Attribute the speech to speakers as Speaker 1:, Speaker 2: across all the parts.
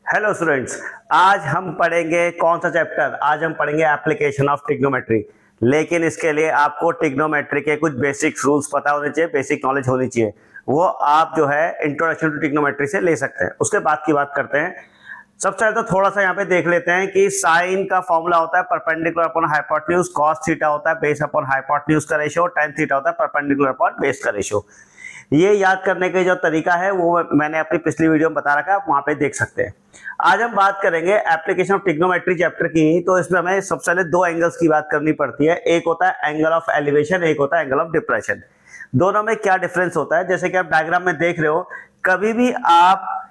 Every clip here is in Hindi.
Speaker 1: हेलो स्टूडेंट्स, आज हम पढ़ेंगे कौन सा चैप्टर? आज हम पढ़ेंगे एप्लीकेशन ऑफ ट्रिग्नोमेट्री। लेकिन इसके लिए आपको ट्रिग्नोमेट्री के कुछ बेसिक रूल्स पता होने चाहिए, बेसिक नॉलेज होनी चाहिए। वो आप जो है इंट्रोडक्शन टू ट्रिग्नोमेट्री से ले सकते हैं। उसके बाद की बात करते हैं। सबसे पहले तो थोड़ा सा यहाँ पे देख लेते हैं कि साइन का फॉर्मूला होता है perpendicular upon hypotenuse, cos theta होता है बेस अपॉन हाइपोटेन्यूज का रेशियो, tan थीटा होता है परपेंडिकुलर अपॉन बेस का रेशियो। ये याद करने का जो तरीका है वो मैंने अपनी पिछली वीडियो में बता रखा है, आप वहां पे देख सकते हैं। आज हम बात करेंगे एप्लीकेशन ऑफ ट्रिग्नोमेट्री चैप्टर की। तो इसमें हमें सबसे पहले दो एंगल्स की बात करनी पड़ती है। एक होता है एंगल ऑफ एलिवेशन, एक होता है एंगल ऑफ डिप्रेशन। दोनों में क्या डिफरेंस होता है? जैसे कि आप डायग्राम में देख रहे हो, कभी भी आप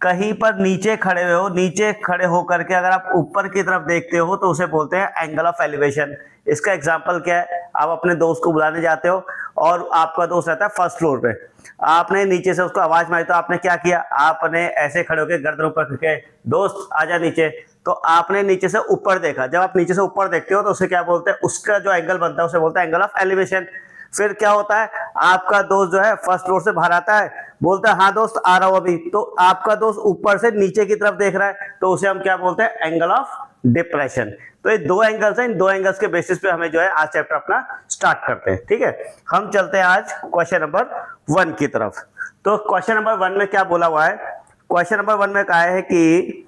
Speaker 1: कहीं पर नीचे खड़े हुए हो, नीचे खड़े होकर के अगर आप ऊपर की तरफ देखते हो तो उसे बोलते हैं एंगल ऑफ एलिवेशन। इसका एग्जांपल क्या है? आप अपने दोस्त को बुलाने जाते हो और आपका दोस्त रहता है फर्स्ट फ्लोर पे। आपने नीचे से उसको आवाज मारी तो आपने क्या किया? आपने ऐसे खड़े होकर गर्दन ऊपर करके, दोस्त आजा नीचे। तो आपने नीचे से ऊपर देखा। जब आप नीचे से ऊपर देखते हो तो उसे क्या बोलते हैं? उसका जो एंगल बनता है उसे बोलता है एंगल ऑफ एलिवेशन। फिर क्या होता है? आपका दोस्त जो है फर्स्ट फ्लोर से बाहर आता है, बोलता है हाँ दोस्त आ रहा हूं अभी। तो आपका दोस्त ऊपर से नीचे की तरफ देख रहा है, तो उसे हम क्या बोलते हैं? Angle of depression. तो ये दो एंगल्स हैं, इन दो एंगल्स के बेसिस पे हमें जो है आज चैप्टर अपना स्टार्ट करते हैं। ठीक है, हम चलते हैं आज क्वेश्चन नंबर 1 की तरफ। तो क्वेश्चन नंबर 1 में क्या बोला हुआ है? क्वेश्चन नंबर 1 में कहा है कि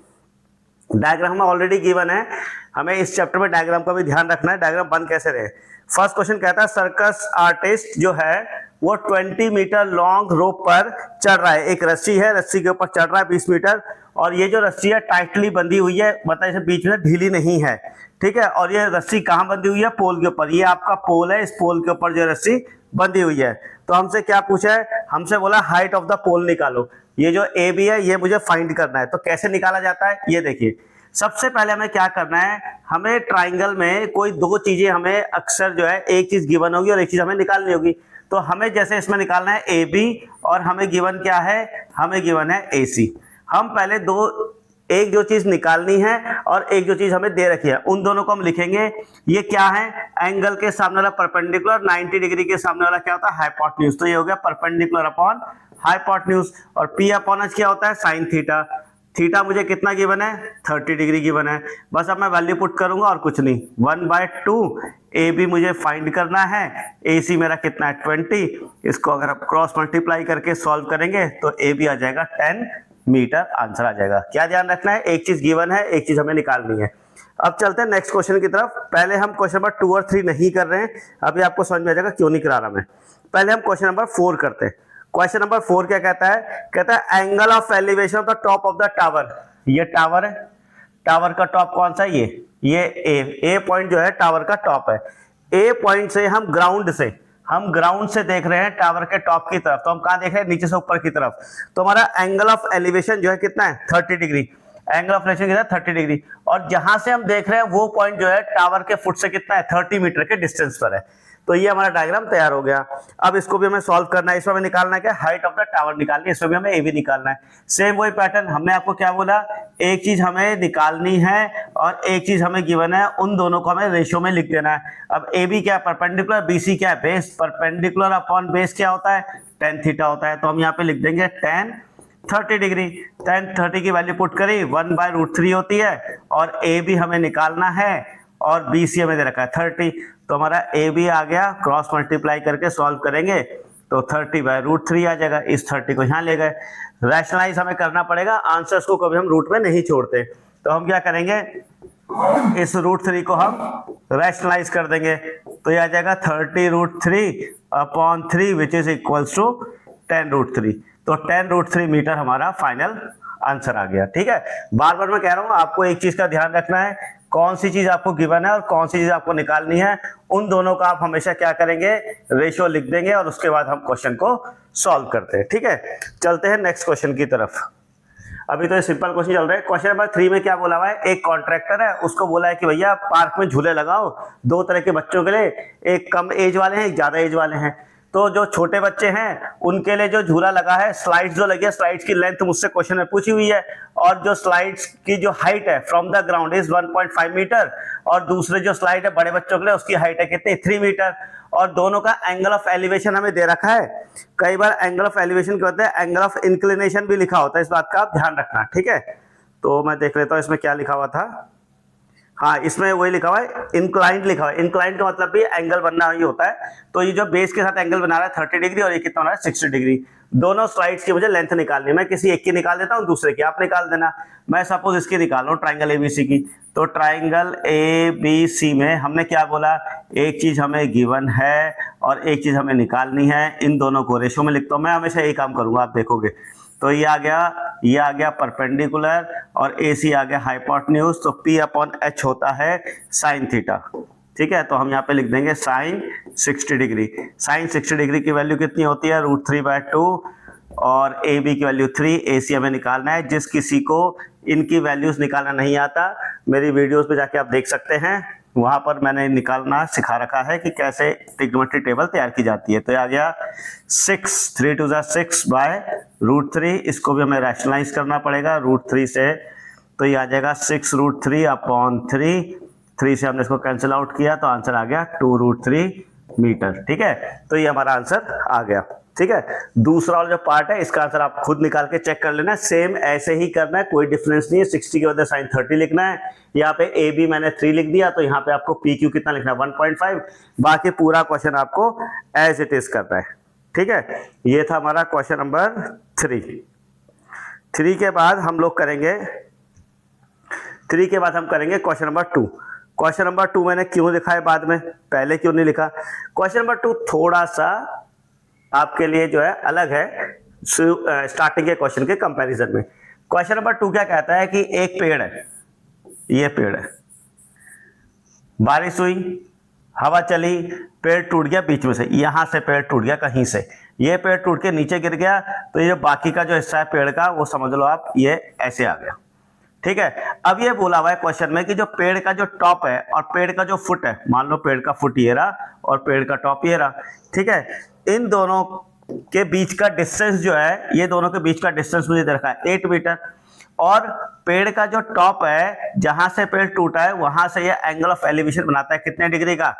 Speaker 1: डायग्राम में ऑलरेडी गिवन है, हमें इस चैप्टर में डायग्राम का भी ध्यान रखना है, डायग्राम बन कैसे रहे। फर्स्ट क्वेश्चन कहता है सर्कस आर्टिस्ट जो है वो 20 मीटर लॉन्ग रोप पर चढ़ रहा है। एक रस्सी है, रस्सी के ऊपर चढ़ रहा है 20 मीटर, और ये जो रस्सी है टाइटली बंधी हुई है, मतलब इसे बीच में ढीली नहीं है। ठीक है, और ये रस्सी कहाँ बंधी हुई है? पोल के ऊपर। ये आपका पोल है, इस पोल के ऊपर जो रस्सी बंधी हुई है। तो हमसे क्या पूछा है? हमसे बोला हाइट ऑफ द पोल निकालो। ये जो ए बी है ये मुझे फाइंड करना है। तो कैसे निकाला जाता है ये देखिए। सबसे पहले हमें क्या करना है? हमें ट्राइंगल में कोई दो चीजें हमें अक्सर जो है, एक चीज गिवन होगी और एक चीज हमें निकालनी होगी। तो हमें जैसे इसमें निकालना है ए बी, और हमें गिवन क्या है? हमें गिवन है ए सी। हम पहले दो, एक जो चीज निकालनी है और एक जो चीज हमें दे रखी है, उन दोनों को हम लिखेंगे। ये क्या है? एंगल के सामने वाला परपेंडिकुलर, 90 डिग्री के सामने वाला क्या होता है? हाइपोटेन्यूज। तो ये हो गया परपेंडिकुलर अपॉन हाइपोटेन्यूज। और पी अपॉन एच क्या होता है? Sine theta. थीटा मुझे कितना गिवन है? 30 डिग्री गिवन है। बस अब मैं वैल्यू पुट करूंगा और कुछ नहीं। 1/2 ए बी मुझे फाइंड करना है, ए सी मेरा कितना है? 20। इसको अगर आप क्रॉस मल्टीप्लाई करके सॉल्व करेंगे तो ए बी आ जाएगा 10 मीटर, आंसर आ जाएगा। क्या ध्यान रखना है? एक चीज गिवन है, एक चीज हमें निकालनी है। अब चलते हैं नेक्स्ट क्वेश्चन की तरफ। पहले हम क्वेश्चन नंबर 2 और 3 नहीं कर रहे हैं, अभी आपको समझ में आ जाएगा क्यों नहीं करा रहा मैं। पहले हम क्वेश्चन नंबर 4 करते हैं। क्वेश्चन नंबर 4 क्या कहता है? कहता है angle of elevation of the top of the tower. ये टावर है, टावर का टॉप कौन सा है? ये ए पॉइंट जो है टावर का टॉप है। ए पॉइंट से हम ग्राउंड से देख रहे हैं टावर के टॉप की तरफ। तो हम कहां देख रहे हैं? नीचे से ऊपर की तरफ। तो हमारा एंगल ऑफ एलिवेशन जो है कितना है? 30 डिग्री। एंगल ऑफ एलिवेशन कितना है? 30 डिग्री। और जहां से हम देख रहे हैं वो पॉइंट जो है टावर के फुट से कितना है? 30 मीटर के डिस्टेंस पर है। तो ये हमारा डायग्राम तैयार हो गया। अब इसको भी हमें सॉल्व करना है। इसमें हमें निकालना है क्या? हाइट ऑफ द टावर निकालनी है। इसमें भी हमें ए बी निकालना है। सेम वही पैटर्न। हमने आपको क्या बोला? एक चीज हमें निकालनी है और एक चीज हमें गिवन है, उन दोनों को हमें रेशियो में लिख देना है। अब ए बी क्या है? परपेंडिकुलर। बी सी क्या है? बेस। परपेंडिकुलर अपॉन बेस क्या होता है? tan थीटा होता है। तो हम यहाँ पे लिख देंगे tan 30 डिग्री। tan 30 की वैल्यू पुट करी 1/√3 होती है, और ए बी हमें निकालना है और बी सी हमें दे रखा है 30। तो हमारा ए बी आ गया, क्रॉस मल्टीप्लाई करके सॉल्व करेंगे तो 30/√3 आ जाएगा। इस 30 को यहाँ ले गए, रैशनलाइज हमें करना पड़ेगा। आंसर्स को कभी हम रूट में नहीं छोड़ते। तो हम क्या करेंगे? इस √3 को हम रैशनलाइज कर देंगे। तो ये आ जाएगा 30√3/3 विच इज इक्वल्स टू 10√3। तो 10√3 मीटर हमारा फाइनल आंसर आ गया। ठीक है, बार बार मैं कह रहा हूं आपको एक चीज का ध्यान रखना है, कौन सी चीज आपको गिवन है और कौन सी चीज आपको निकालनी है, उन दोनों का आप हमेशा क्या करेंगे? रेशियो लिख देंगे और उसके बाद हम क्वेश्चन को सॉल्व करते हैं। ठीक है, चलते हैं नेक्स्ट क्वेश्चन की तरफ। अभी तो ये सिंपल क्वेश्चन चल रहा है। क्वेश्चन नंबर 3 में क्या बोला हुआ है? एक कॉन्ट्रैक्टर है, उसको बोला है कि भैया पार्क में झूले लगाओ दो तरह के बच्चों के लिए, एक कम एज वाले हैं, एक ज्यादा एज वाले हैं। तो जो छोटे बच्चे हैं उनके लिए जो झूला लगा है, स्लाइड्स जो लगी है, स्लाइड्स की लेंथ मुझसे क्वेश्चन में पूछी हुई है, और जो स्लाइड्स की जो हाइट है from the ground is 1.5 metre, और दूसरे जो स्लाइड है बड़े बच्चों के लिए उसकी हाइट है कितनी? 3 मीटर। और दोनों का एंगल ऑफ एलिवेशन हमें दे रखा है। कई बार एंगल ऑफ एलिवेशन क्या होता है? एंगल ऑफ इंक्लिनेशन भी लिखा होता है, इस बात का आप ध्यान रखना। ठीक है, तो मैं देख लेता हूँ इसमें क्या लिखा हुआ था। हाँ, इसमें वही लिखा हुआ है, इंक्लाइंड लिखा हुआ है। इंक्लाइंड का मतलब भी एंगल बनना ही होता है। तो ये जो बेस के साथ एंगल बना रहा है 30 डिग्री और ये कितना बना रहा है 60 डिग्री। दोनों साइड्स की मुझे लेंथ निकालनी है। मैं किसी एक की निकाल देता हूँ, दूसरे की आप निकाल देना। मैं सपोज इसकी निकाल रहा हूँ, ट्राइंगल एबीसी की। तो ट्राइंगल एबीसी में हमने क्या बोला, एक चीज हमें गिवन है और एक चीज हमें निकालनी है। इन दोनों को रेशो में लिखता हूँ। मैं हमेशा यही काम करूंगा, आप देखोगे। तो ये आ गया परपेंडिकुलर और AC आ गया हाइपोटेन्यूज। तो P/H होता है साइन थीटा। ठीक है, तो हम यहाँ पे लिख देंगे साइन 60 डिग्री। साइन 60 डिग्री की वैल्यू कितनी होती है, √3/2 और AB की वैल्यू 3। AC हमें निकालना है। जिस किसी को इनकी वैल्यूज निकालना नहीं आता, मेरी वीडियोस पे जाके आप देख सकते हैं, वहां पर मैंने निकालना सिखा रखा है कि कैसे ट्रिग्नोमेट्री टेबल तैयार की जाती है। तो ये आ गया 6, 3 2 6/√3। इसको भी हमें रैशनलाइज करना पड़ेगा √3 से। तो ये आ जाएगा 6√3/3। 3 से हमने इसको कैंसिल आउट किया तो आंसर आ गया 2√3 मीटर। ठीक है, तो ये हमारा आंसर आ गया। ठीक है, दूसरा वाला जो पार्ट है इसका आंसर आप खुद निकाल के चेक कर लेना। सेम ऐसे ही करना है, कोई डिफरेंस नहीं है। 60 के बदले साइन 30 लिखना है। यहाँ पे AB मैंने 3 लिख दिया, तो यहाँ पे आपको PQ कितना लिखना है 1.5। बाकी पूरा क्वेश्चन आपको एज इट इज करना है। ठीक है, ये था हमारा क्वेश्चन नंबर 3 के बाद हम लोग करेंगे 3 के बाद हम करेंगे क्वेश्चन नंबर 2। क्वेश्चन नंबर 2 मैंने क्यों लिखा है बाद में, पहले क्यों नहीं लिखा। क्वेश्चन नंबर 2 थोड़ा सा आपके लिए जो है अलग है स्टार्टिंग के क्वेश्चन के कंपैरिजन में। क्वेश्चन नंबर 2 क्या कहता है कि एक पेड़ है, ये पेड़ है, बारिश हुई, हवा चली, पेड़ टूट गया बीच में से। यहां से पेड़ टूट गया कहीं से, ये पेड़ टूट के नीचे गिर गया। तो ये बाकी का जो हिस्सा है पेड़ का, वो समझ लो आप ये ऐसे आ गया। ठीक है, अब ये बोला हुआ है क्वेश्चन में कि जो पेड़ का जो टॉप है और पेड़ का जो फुट है, मान लो पेड़ का फुट ये रहा और पेड़ का टॉप ये रहा। ठीक है, इन दोनों के बीच का डिस्टेंस जो है, ये दोनों के बीच का डिस्टेंस मुझे दे रखा है 8 मीटर। और पेड़ का जो टॉप है, जहां से पेड़ टूटा है वहां से ये एंगल ऑफ एलिवेशन बनाता है कितने डिग्री का,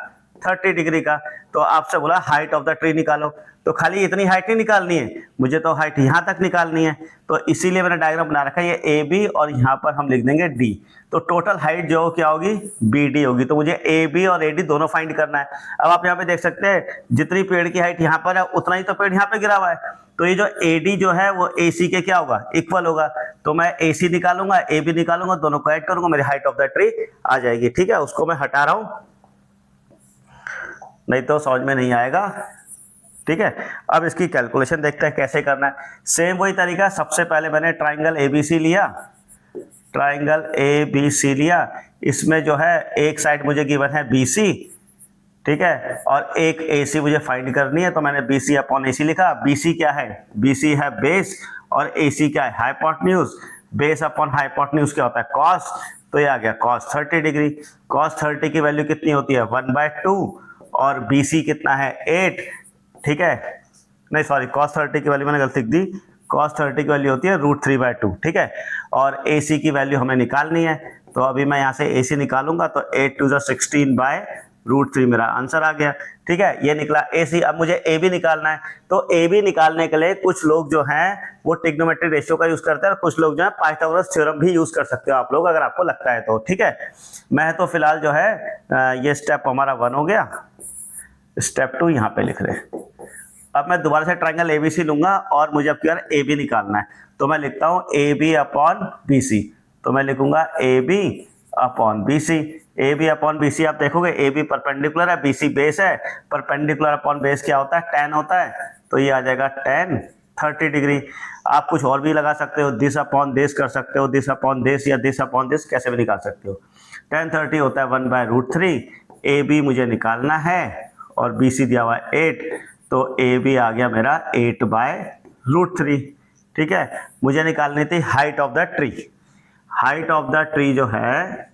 Speaker 1: 30 डिग्री का। तो आपसे बोला हाइट ऑफ द ट्री निकालो। तो खाली इतनी हाइट नहीं निकालनी है, मुझे तो हाइट यहां तक निकालनी है। तो इसीलिए मैंने डायग्राम बना रखा है ये AB और यहाँ पर हम लिख देंगे D। तो टोटल हाइट जो क्या होगी, BD होगी। तो मुझे AB और AD दोनों फाइंड करना है। अब आप यहाँ पे देख सकते हैं जितनी पेड़ की हाइट यहाँ पर है उतना ही तो पेड़ यहाँ पे गिरा हुआ है। तो ये जो AD जो है वो AC के क्या होगा, इक्वल होगा। तो मैं AC निकालूंगा, AB निकालूंगा, दोनों को ऐड करूंगा, मेरी हाइट ऑफ द ट्री आ जाएगी। ठीक है, उसको मैं हटा रहा हूं, नहीं तो समझ में नहीं आएगा। ठीक है, अब इसकी कैलकुलेशन देखते हैं कैसे करना है। सेम वही तरीका, सबसे पहले मैंने ट्राइंगल ABC लिया, ट्राइंगल ABC लिया। इसमें जो है एक साइड मुझे गिवन है BC, ठीक है, और एक AC मुझे फाइंड करनी है। तो मैंने BC/AC लिखा। BC क्या है, BC है बेस और AC क्या है, हाइपोटेन्यूज। बेस अपॉन हाइपोटेन्यूज क्या होता है, कॉस। तो ये आ गया cos 30 डिग्री। cos 30 की वैल्यू कितनी होती है 1/2 और BC कितना है 8। ठीक है, नहीं सॉरी, cos 30 की वैल्यू मैंने गलती लिख दी। cos 30 की वैल्यू होती है √3/2। ठीक है, और AC की वैल्यू हमें निकालनी है। तो अभी मैं यहाँ से AC निकालूंगा तो 8 2 16/√3 मेरा आंसर आ गया। ठीक है, ये निकला AC। अब मुझे AB निकालना है। तो AB निकालने के लिए कुछ लोग जो हैं वो ट्रिग्नोमेट्रिक रेशियो का यूज करते हैं और कुछ लोग जो है पाइथागोरस थ्योरम भी यूज कर सकते हो आप लोग, अगर आपको लगता है तो। ठीक है, मैं तो फिलहाल जो है ये स्टेप हमारा 1 हो गया, स्टेप 2 यहाँ पे लिख रहे हैं। अब मैं दोबारा से ट्राइंगल ABC लूंगा और मुझे अब क्या AB निकालना है। तो मैं लिखता हूं AB/BC। तो मैं लिखूंगा AB/BC। AB/BC आप देखोगे AB परपेंडिकुलर है, BC बेस है। परपेंडिकुलर अपॉन बेस क्या होता है, tan होता है। तो ये आ जाएगा tan 30 डिग्री। आप कुछ और भी लगा सकते हो, this/this कर सकते हो, this/this या this/this कैसे भी निकाल सकते हो। tan 30 होता है 1/√3। AB मुझे निकालना है और BC दिया हुआ है 8। तो AB आ गया मेरा 8/√3। ठीक है, मुझे निकालनी थी height of the tree. Height of the tree जो है,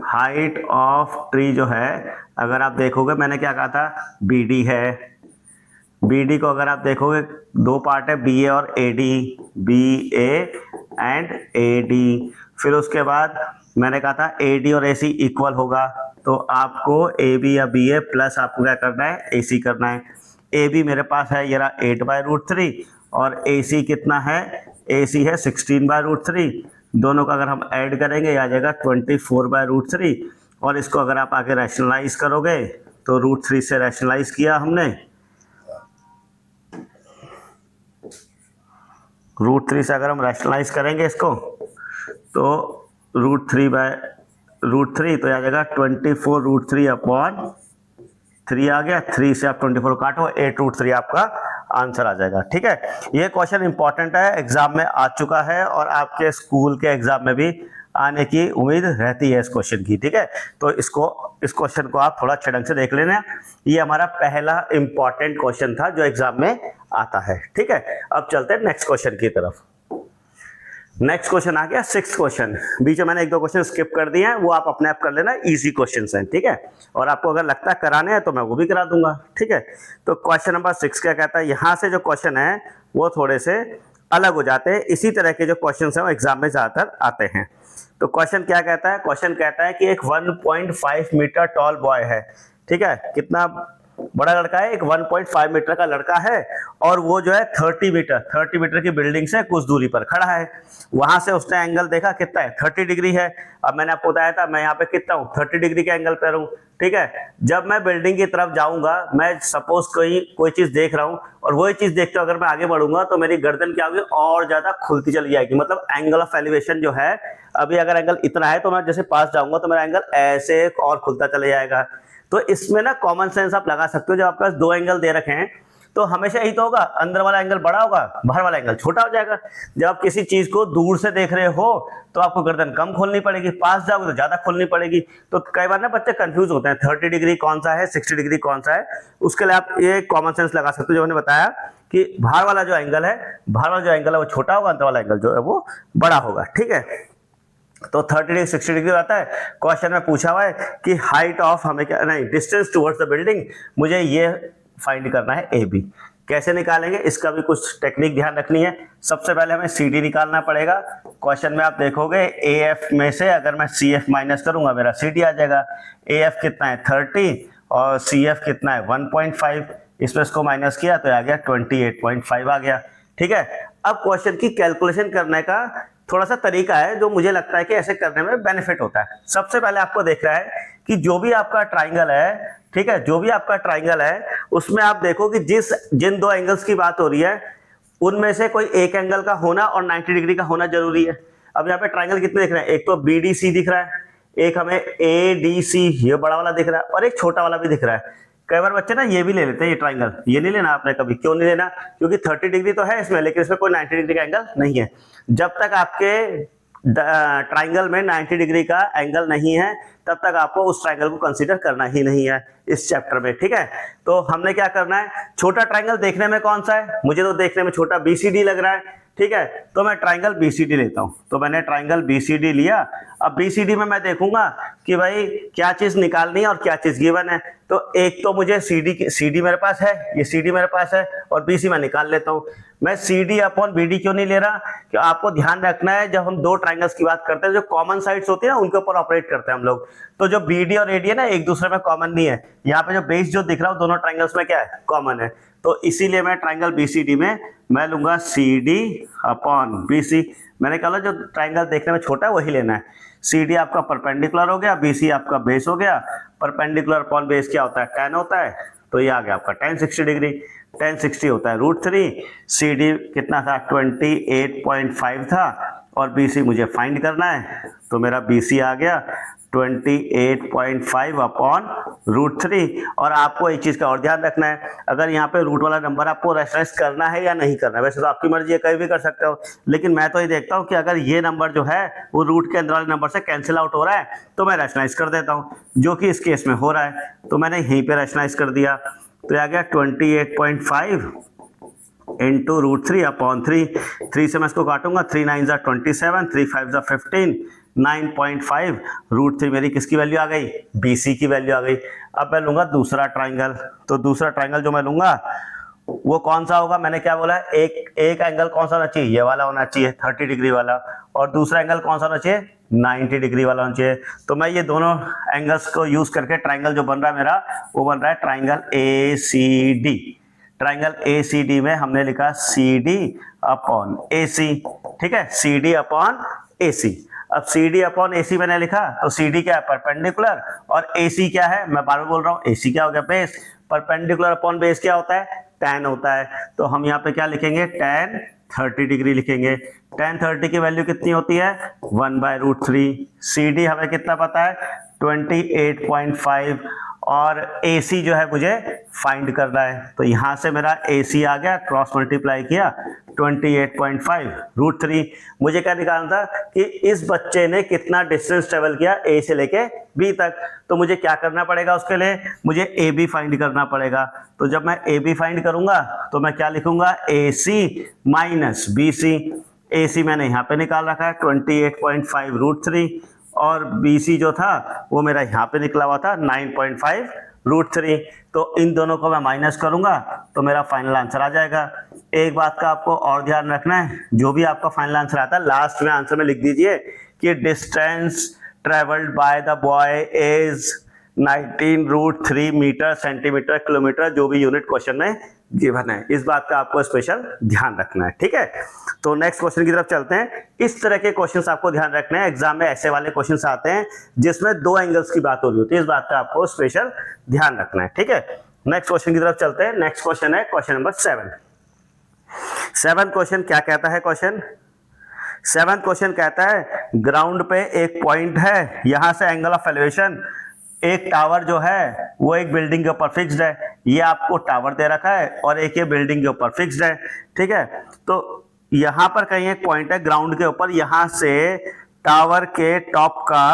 Speaker 1: हाइट ऑफ ट्री जो है, अगर आप देखोगे मैंने क्या कहा था, BD है। BD को अगर आप देखोगे दो पार्ट है, BA और AD, BA एंड AD। फिर उसके बाद मैंने कहा था AD और AC इक्वल होगा। तो आपको AB या BA प्लस आपको क्या करना है, AC करना है। AB मेरे पास है ये रहा 8/√3 और AC कितना है, AC है 16/√3। दोनों का अगर हम ऐड करेंगे आ जाएगा 24/√3, और इसको अगर आप आगे रैशनलाइज करोगे तो √3 से रैशनलाइज किया हमने, √3 से अगर हम रैशनलाइज करेंगे इसको तो √3 तो आ जाएगा 24√3/3 आ गया। 3 से आप 24 काटो, 8√3 आपका आंसर आ जाएगा। ठीक है, ये क्वेश्चन इंपॉर्टेंट है, एग्जाम में आ चुका है और आपके स्कूल के एग्जाम में भी आने की उम्मीद रहती है इस क्वेश्चन की। ठीक है, तो इस क्वेश्चन को आप थोड़ा अच्छे ढंग से देख लेना। ये हमारा पहला इंपॉर्टेंट क्वेश्चन था जो एग्जाम में आता है। ठीक है, अब चलते हैं नेक्स्ट क्वेश्चन की तरफ। नेक्स्ट क्वेश्चन आ गया 6th क्वेश्चन। बीच में मैंने 1-2 क्वेश्चन स्किप कर दिए हैं, वो आप अपने आप कर लेना, इजी क्वेश्चंस हैं। ठीक है, और आपको अगर लगता है कराने हैं तो मैं वो भी करा दूंगा। ठीक है, तो क्वेश्चन नंबर 6 क्या कहता है, यहां से जो क्वेश्चन है वो थोड़े से अलग हो जाते हैं, इसी तरह के जो क्वेश्चन हैं वो एग्जाम में ज्यादातर आते हैं। तो क्वेश्चन क्या कहता है, क्वेश्चन कहता है कि एक 1.5 मीटर टॉल बॉय है। ठीक है, कितना बड़ा लड़का है, एक 1.5 मीटर का लड़का है, और वो जो है 30 मीटर की बिल्डिंग से कुछ दूरी पर खड़ा है। वहां से उसने एंगल देखा कितना है, 30 डिग्री है। अब मैंने आपको बताया था मैं यहाँ पे कितना हूँ, 30 डिग्री के एंगल पर हूँ। ठीक है, जब मैं बिल्डिंग की तरफ जाऊंगा, मैं सपोज कोई चीज देख रहा हूँ और वही चीज देखते हुए अगर मैं आगे बढ़ूंगा तो मेरी गर्दन क्या होगी, और ज्यादा खुलती चली जाएगी। मतलब एंगल ऑफ एलिवेशन जो है, अभी अगर एंगल इतना है तो मैं जैसे पास जाऊंगा तो मेरा एंगल ऐसे और खुलता चला जाएगा। तो इसमें ना कॉमन सेंस आप लगा सकते हो, जब आपके पास 2 एंगल दे रखे हैं तो हमेशा यही तो होगा, अंदर वाला एंगल बड़ा होगा, बाहर वाला एंगल छोटा हो जाएगा। जब आप किसी चीज को दूर से देख रहे हो तो आपको गर्दन कम खोलनी पड़ेगी, पास जाओगे तो ज्यादा खोलनी पड़ेगी। तो कई बार ना बच्चे कंफ्यूज होते हैं 30 डिग्री कौन सा है, 60 डिग्री कौन सा है। उसके लिए आप ये कॉमन सेंस लगा सकते हो, जो मैंने बताया कि बाहर वाला जो एंगल है वो छोटा होगा, अंदर वाला एंगल जो है वो बड़ा होगा। ठीक है, तो 30 डिग्री 60 डिग्री आता है। क्वेश्चन में पूछा हुआ है कि हाइट ऑफ हमें क्या नहीं, डिस्टेंस टुवर्ड्स द बिल्डिंग, मुझे ये फाइंड करना है ए बी। कैसे निकालेंगे, इसका भी कुछ टेक्निक ध्यान रखनी है। सबसे पहले हमें सी डी निकालना पड़ेगा। क्वेश्चन में आप देखोगे ए एफ में से अगर मैं सी एफ माइनस करूंगा मेरा सी डी आ जाएगा। ए एफ कितना है 30 और सी एफ कितना है 1.5, इसमें इसको माइनस किया तो आ गया 28.5 आ गया। ठीक है, अब क्वेश्चन की कैलकुलेशन करने का थोड़ा सा तरीका है जो मुझे लगता है कि ऐसे करने में बेनिफिट होता है। सबसे पहले आपको देख रहा है कि जो भी आपका ट्राइंगल है, ठीक है, जो भी आपका ट्राइंगल है उसमें आप देखो कि जिन 2 एंगल्स की बात हो रही है उनमें से कोई एक एंगल का होना और 90 डिग्री का होना जरूरी है। अब यहाँ पे ट्राइंगल कितने दिख रहे हैं, एक तो बी डी सी दिख रहा है, एक हमें ए डी सी ये बड़ा वाला दिख रहा है, और एक छोटा वाला भी दिख रहा है। कई बार बच्चे ना ये भी ले लेते हैं, ये ट्राइंगल ये नहीं लेना आपने कभी। क्यों नहीं लेना, क्योंकि 30 डिग्री तो है इसमें, लेकिन इसमें कोई 90 डिग्री का एंगल नहीं है। जब तक आपके ट्राइंगल में 90 डिग्री का एंगल नहीं है तब तक आपको उस ट्राइंगल को कंसीडर करना ही नहीं है इस चैप्टर में। ठीक है, तो हमने क्या करना है, छोटा ट्राइंगल देखने में कौन सा है, मुझे तो देखने में छोटा बीसीडी लग रहा है। ठीक है, तो मैं ट्राइंगल बीसीडी लेता हूं। तो मैंने ट्राइंगल बीसीडी लिया। अब बीसीडी में मैं देखूंगा कि भाई क्या चीज निकालनी है और क्या चीज गिवन है। तो एक तो मुझे सीडी मेरे पास है, ये सीडी मेरे पास है, और बीसी मैं निकाल लेता हूं। मैं सीडी अपॉन बीडी क्यों नहीं ले रहा, कि आपको ध्यान रखना है जब हम 2 ट्राइंगल्स की बात करते हैं, जो कॉमन साइड्स होती है ना उनके ऊपर ऑपरेट करते हैं हम लोग। तो जो बीडी और एडी है ना एक दूसरे में कॉमन नहीं है। यहाँ पे जो बेस जो दिख रहा है दोनों ट्राइंगल्स में क्या है, कॉमन है। तो इसीलिए मैं ट्राइंगल बीसीडी में मैं लूंगा सीडी अपॉन बीसी। मैंने कहा जो ट्राइंगल देखने में छोटा है वही लेना है। सीडी आपका परपेंडिकुलर हो गया, बीसी आपका बेस हो गया। परपेंडिकुलर अपॉन बेस क्या होता है, tan होता है। तो ये आ गया आपका tan 60 डिग्री। tan 60 होता है √3। सीडी कितना था 28.5 था, और बीसी मुझे फाइंड करना है। तो मेरा बीसी आ गया 28.5 अपॉन √3। और आपको एक चीज का और ध्यान रखना है, अगर यहाँ पे रूट वाला नंबर आपको रेफरेंस करना है या नहीं करना है, वैसे तो आपकी मर्जी है, कहीं भी कर सकते हो, लेकिन मैं तो ये देखता हूँ कि अगर ये नंबर जो है वो रूट के अंदर वाले नंबर से कैंसिल आउट हो रहा है तो मैं रैशनलाइज कर देता हूँ, जो कि इस केस में हो रहा है। तो मैंने यहीं पे रैशनलाइज कर दिया। तो आ गया 28.5 इंटू √3 अपॉन 3। 3 से मैं इसको काटूंगा, 3 9 जा 27, 3 5 जा 15, 9.5। √3 मेरी किसकी वैल्यू आ गई, बीसी की वैल्यू आ गई। अब मैं लूंगा दूसरा ट्राइंगल। तो दूसरा ट्राइंगल जो मैं लूंगा वो कौन सा होगा, मैंने क्या बोला, एक एंगल कौन सा होना चाहिए, ये वाला होना चाहिए 30 डिग्री वाला, और दूसरा एंगल कौन सा होना चाहिए 90 डिग्री वाला होना चाहिए। तो मैं ये दोनों एंगल्स को यूज करके ट्राइंगल जो बन रहा है मेरा, वो बन रहा है triangle A C D. Triangle A C D में हमने लिखा सी डी अपॉन ए सी। ठीक है, सी डी अपॉन AC। अब CD अपॉन AC मैंने लिखा, तो CD क्या है, परपेंडिकुलर, और AC क्या है, मैं बार बार बोल रहा हूँ, AC क्या हो गया, बेस। परपेंडिकुलर अपॉन बेस क्या होता है, tan होता है। तो हम यहाँ पे क्या लिखेंगे, tan 30 डिग्री लिखेंगे। tan 30 की वैल्यू कितनी होती है, 1/√3। CD हमें कितना पता है, 28.5, और AC जो है मुझे फाइंड करना है। तो यहां से मेरा AC आ गया, क्रॉस मल्टीप्लाई किया, 28.5√3। मुझे क्या निकालना था कि इस बच्चे ने कितना डिस्टेंस ट्रेवल किया A से लेके B तक। तो मुझे क्या करना पड़ेगा, उसके लिए मुझे AB फाइंड करना पड़ेगा। तो जब मैं AB फाइंड करूंगा तो मैं क्या लिखूंगा, AC माइनस BC। AC मैंने यहाँ पे निकाल रखा है 28.5√3, और BC जो था वो मेरा यहाँ पे निकला हुआ था 9.5√3। तो इन दोनों को मैं माइनस करूंगा तो मेरा फाइनल आंसर आ जाएगा। एक बात का आपको और ध्यान रखना है, जो भी आपका फाइनल आंसर आता है लास्ट में आंसर में लिख दीजिए कि distance travelled by the boy is 19√3 metre, centimetre, kilometre, जो भी यूनिट क्वेश्चन में गिवन है। इस बात का आपको स्पेशल ध्यान रखना है, ठीक है। तो नेक्स्ट क्वेश्चन की तरफ चलते हैं। इस तरह के क्वेश्चंस आपको ध्यान रखने हैं, एग्जाम में ऐसे वाले क्वेश्चंस आते हैं जिसमें दो एंगल्स की बात हो रही होती है, इस बात का आपको स्पेशल ध्यान रखना है, ठीक है। नेक्स्ट क्वेश्चन की तरफ चलते हैं। नेक्स्ट क्वेश्चन है क्वेश्चन नंबर 7 क्वेश्चन क्या कहता है, क्वेश्चन 7 क्वेश्चन कहता है ग्राउंड पे एक पॉइंट है, यहां से एंगल ऑफ एलिवेशन, एक टावर जो है वो एक बिल्डिंग के ऊपर फिक्स्ड है, ये आपको टावर दे रखा है, और एक ये बिल्डिंग के ऊपर फिक्स्ड है, ठीक है। तो यहां पर कहीं एक पॉइंट है ग्राउंड के ऊपर, यहां से टावर के टॉप का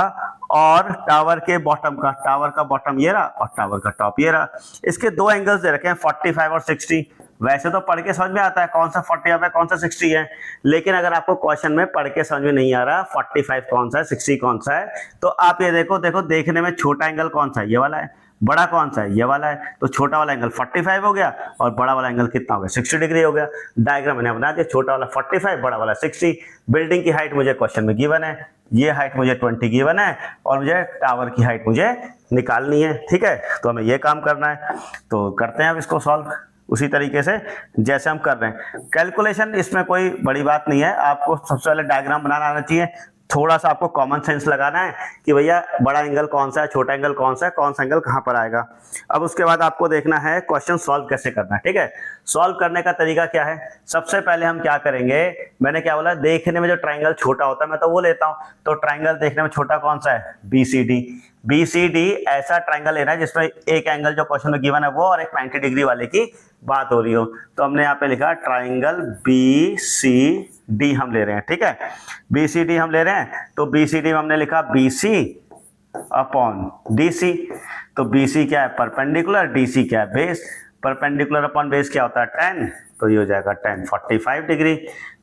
Speaker 1: और टावर के बॉटम का, टावर का बॉटम ये रहा और टावर का टॉप ये रहा, इसके दो एंगल्स दे रखे हैं 45 और 60। वैसे तो पढ़ के समझ में आता है कौन सा 45 है कौन सा 60 है, लेकिन अगर आपको क्वेश्चन में पढ़ के समझ में नहीं आ रहा 45 कौन सा है 60 कौन सा है, तो आप ये देखो देखने में छोटा एंगल कौन सा है, ये वाला है, बड़ा कौन सा है, ये वाला है। तो छोटा वाला एंगल 45 हो गया और बड़ा वाला एंगल कितना हो गया, 60 डिग्री हो गया। डायग्राम मैंने बना दिया, छोटा वाला 45, बड़ा वाला 60। बिल्डिंग की हाइट मुझे क्वेश्चन में गिवन है, ये हाइट मुझे 20 गिवन है, और मुझे टावर की हाइट मुझे निकालनी है, ठीक है। तो हमें ये काम करना है, तो करते हैं अब इसको सॉल्व उसी तरीके से जैसे हम कर रहे हैं। कैलकुलेशन इसमें कोई बड़ी बात नहीं है, आपको सबसे पहले डायग्राम बनाना आना चाहिए, थोड़ा सा आपको कॉमन सेंस लगाना है कि भैया बड़ा एंगल कौन सा है, छोटा एंगल कौन सा है, कौन सा एंगल कहां पर आएगा। अब उसके बाद आपको देखना है क्वेश्चन सॉल्व कैसे करना है, ठीक है। सॉल्व करने का तरीका क्या है, सबसे पहले हम क्या करेंगे, मैंने क्या बोला, देखने में जो ट्राइंगल छोटा होता है मैं तो वो लेता हूं, तो ट्राइंगल देखने में छोटा कौन सा है, BCD। BCD ऐसा ट्राइंगल लेना है जिसमें एक एंगल जो क्वेश्चन में गिवन है वो, और एक 90 डिग्री वाले की बात हो रही हो। तो हमने यहाँ पे लिखा ट्राइंगल BCD हम ले रहे हैं, ठीक है। BCD हम ले रहे हैं, तो BCD में हमने लिखा BC अपॉन DC। तो BC क्या है, परपेंडिकुलर, DC क्या है, बेस। परपेंडिकुलर अपॉन बेस क्या होता है, 10, तो ये हो जाएगा 10 45 डिग्री।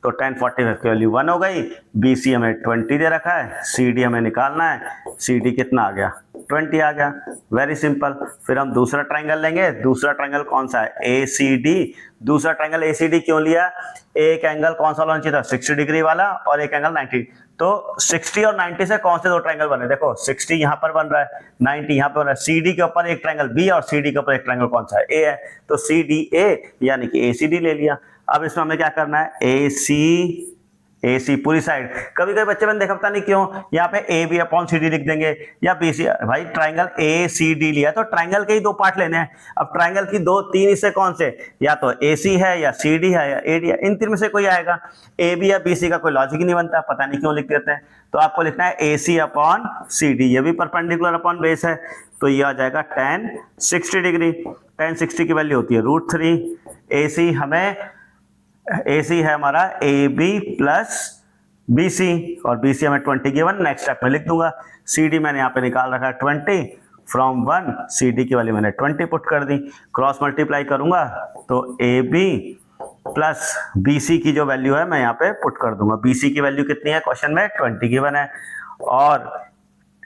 Speaker 1: तो 10 45 की वैल्यू 1 हो गई। BC हमें 20 दे रखा है, CD हमें निकालना है, CD कितना आ गया, 20 आ गया। Very simple. फिर हम दूसरा ट्राइंगल लेंगे, दूसरा ट्राइंगल कौन सा है, ACD। दूसरा ट्राइंगल ACD क्यों लिया, एक एंगल कौन सा होना चाहिए था, 60 डिग्री वाला, और एक एंगल 90। तो 60 और 90 से कौन से दो ट्राइंगल बने, देखो 60 यहां पर बन रहा है, 90 यहां पर बन रहा है। CD के ऊपर एक ट्राइंगल B और CD के ऊपर एक ट्राइंगल कौन सा है, A है, तो CDA यानी कि ACD ले लिया। अब इसमें हमें क्या करना है, AC पूरी साइड। कभी कभी बच्चे मैंने देखा पता नहीं क्यों यहाँ पे AB अपॉन CD लिख देंगे या BC। भाई ट्राइंगल ACD लिया तो ट्राइंगल के ही दो पार्ट लेने हैं। अब ट्राइंगल की दो तीन हिस्से कौन से, या तो AC है या CD है या AD है, इन तीन में से कोई आएगा। AB या BC का कोई लॉजिक ही नहीं बनता, पता नहीं क्यों लिख देते हैं। तो आपको लिखना है AC अपॉन CD, ये भी परपेंडिकुलर अपॉन बेस है, तो ये आ जाएगा tan 60 डिग्री। tan 60 की वैल्यू होती है √3। AC है हमारा AB प्लस BC, और BC हमें 20 गिवन, नेक्स्ट स्टेप में लिख दूंगा। CD मैंने यहाँ पे निकाल रखा है 20, फ्रॉम 1 CD की वैल्यू मैंने 20 पुट कर दी। क्रॉस मल्टीप्लाई करूंगा तो AB प्लस BC की जो वैल्यू है मैं यहाँ पे पुट कर दूंगा। BC की वैल्यू कितनी है क्वेश्चन में, 20 गिवन है, और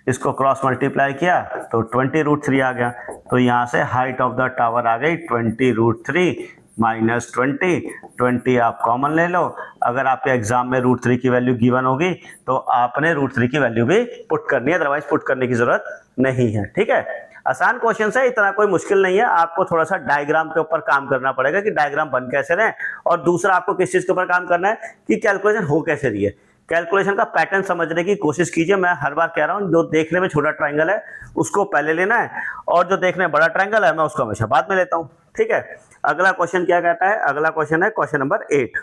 Speaker 1: इसको क्रॉस मल्टीप्लाई किया तो 20√3 आ गया। तो यहाँ से हाइट ऑफ द टावर आ गई 20√3 माइनस 20 आप कॉमन ले लो। अगर आपके एग्जाम में √3 की वैल्यू गिवन होगी तो आपने √3 की वैल्यू भी पुट करनी है, अदरवाइज पुट करने की जरूरत नहीं है, ठीक है। आसान क्वेश्चन है, इतना कोई मुश्किल नहीं है। आपको थोड़ा सा डायग्राम के ऊपर काम करना पड़ेगा कि डायग्राम बन कैसे रहे, और दूसरा आपको किस चीज के ऊपर काम करना है कि कैलकुलेशन हो कैसे रही है। कैलकुलेशन का पैटर्न समझने की कोशिश कीजिए। मैं हर बार कह रहा हूं, जो देखने में छोटा ट्रायंगल है उसको पहले लेना है, और जो देखने में बड़ा ट्रायंगल है मैं उसको हमेशा बाद में लेता हूं। ठीक है, अगला क्वेश्चन क्या कहता है? अगला क्वेश्चन है क्वेश्चन नंबर 8।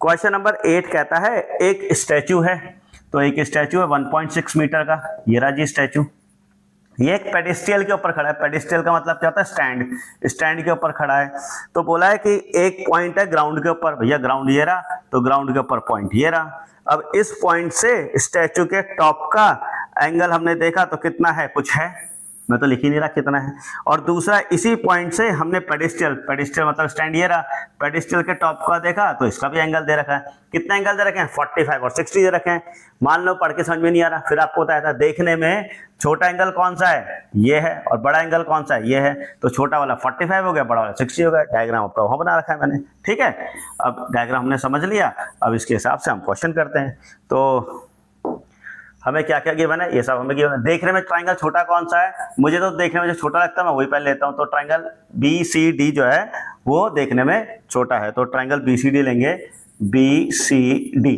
Speaker 1: क्वेश्चन नंबर 8 कहता है एक स्टैचू है, तो एक स्टैचू है 1.6 मीटर का, ये रहा जी स्टैचू। ये एक पेडिस्टल के ऊपर खड़ा है। पेडिस्टल का मतलब क्या होता है? स्टैंड। स्टैंड के ऊपर खड़ा है। तो बोला है कि एक पॉइंट है ग्राउंड के ऊपर, भैया ग्राउंड ये रहा, तो ग्राउंड के ऊपर पॉइंट ये रहा। अब इस पॉइंट से स्टैचू के टॉप का एंगल हमने देखा तो कितना है? कुछ है, मैं तो लिख ही नहीं रहा कितना है। और दूसरा, इसी पॉइंट से हमने पेडिस्टल, पेडिस्टल मतलब स्टैंड ये रहा, पेडिस्टल के टॉप का देखा तो इसका भी एंगल दे रखा है। कितना एंगल दे रखे हैं? 45 और 60 दे रखे हैं। मान लो पढ़ के समझ में नहीं आ रहा, फिर आपको बताया था देखने में छोटा एंगल कौन सा है? ये है, और बड़ा एंगल कौन सा है? ये है। तो छोटा वाला 45 हो गया, बड़ा वाला 60 हो गया। डायग्राम आपका वहां बना रखा है मैंने। ठीक है, अब डायग्राम हमने समझ लिया, अब इसके हिसाब से हम क्वेश्चन करते हैं। तो हमें क्या क्या गिवन है? ये सब हमें गिवन है। देखने में ट्रायंगल छोटा कौन सा है? मुझे तो देखने में जो छोटा लगता है मैं वही पहले लेता हूं। तो ट्रायंगल BCD जो है वो देखने में छोटा है, तो ट्रायंगल BCD लेंगे। BCD,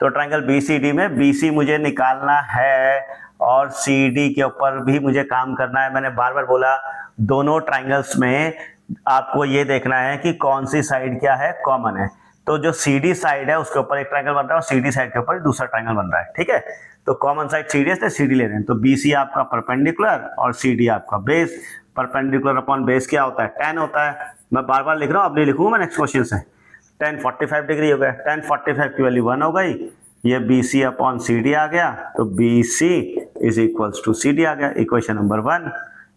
Speaker 1: तो ट्रायंगल BCD में BC मुझे निकालना है और CD के ऊपर भी मुझे काम करना है। मैंने बार बार बोला, दोनों ट्रायंगल्स में आपको ये देखना है कि कौन सी साइड क्या है, कॉमन है। तो जो CD साइड है उसके ऊपर एक ट्रायंगल बन रहा है और CD साइड के ऊपर दूसरा ट्रायंगल बन रहा है। ठीक है, तो कॉमन साइड CD है तो CD ले रहे हैं। तो BC आपका परपेंडिकुलर और CD आपका बेस। परपेंडिकुलर अपॉन बेस क्या होता है? 10 होता है। मैं बार बार लिख रहा हूं, अब नहीं लिखूंगा मैं नेक्स्ट क्वेश्चन से। 10 45 डिग्री हो गया, 10 45 की वैल्यू 1 हो गई। ये BC अपॉन CD आ गया, तो BC is equals to CD आ गया, इक्वेशन नंबर 1।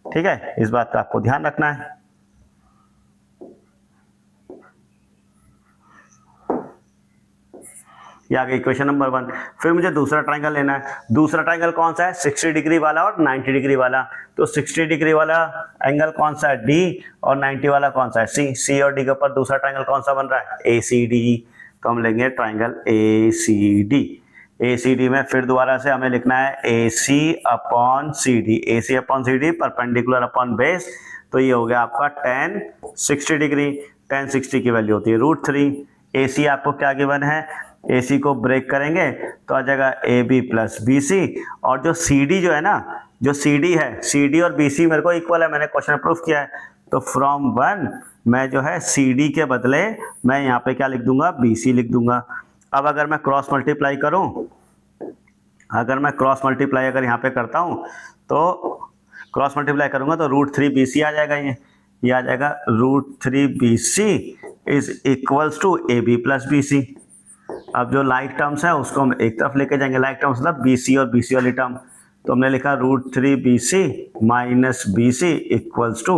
Speaker 1: ठीक है, इस बात का आपको ध्यान रखना है। ये आ गया इक्वेशन नंबर 1। फिर मुझे दूसरा ट्रायंगल लेना है। दूसरा ट्रायंगल कौन सा है? 60 डिग्री वाला और 90 डिग्री वाला। तो 60 डिग्री वाला एंगल कौन सा है? D, और 90 वाला कौन सा है? C। C और D के ऊपर दूसरा ट्रायंगल कौन सा बन रहा है? ACD। तो हम लेंगे ट्रायंगल ACD। ACD में फिर दोबारा से हमें लिखना है AC upon CD। AC upon CD perpendicular upon base. तो ये हो गया आपका 10 60 डिग्री। 10 60 की वैल्यू होती है √3। AC आपको क्या गिवन है? AC को ब्रेक करेंगे तो आ जाएगा AB प्लस BC। और जो CD जो है ना, जो CD है, CD और BC मेरे को इक्वल है, मैंने क्वेश्चन प्रूफ किया है। तो फ्रॉम 1 मैं जो है CD के बदले मैं यहाँ पे क्या लिख दूंगा? BC लिख दूंगा। अब अगर मैं क्रॉस मल्टीप्लाई करूं, अगर मैं क्रॉस मल्टीप्लाई अगर यहाँ पे करता हूं, तो क्रॉस मल्टीप्लाई करूंगा तो √3 BC आ जाएगा। ये आ जाएगा √3 BC is equals to AB plus BC। अब जो लाइक टर्म्स है उसको हम एक तरफ लेके जाएंगे। लाइक टर्म्स मतलब BC और BC वाली टर्म। तो हमने लिखा √3 BC minus BC equals to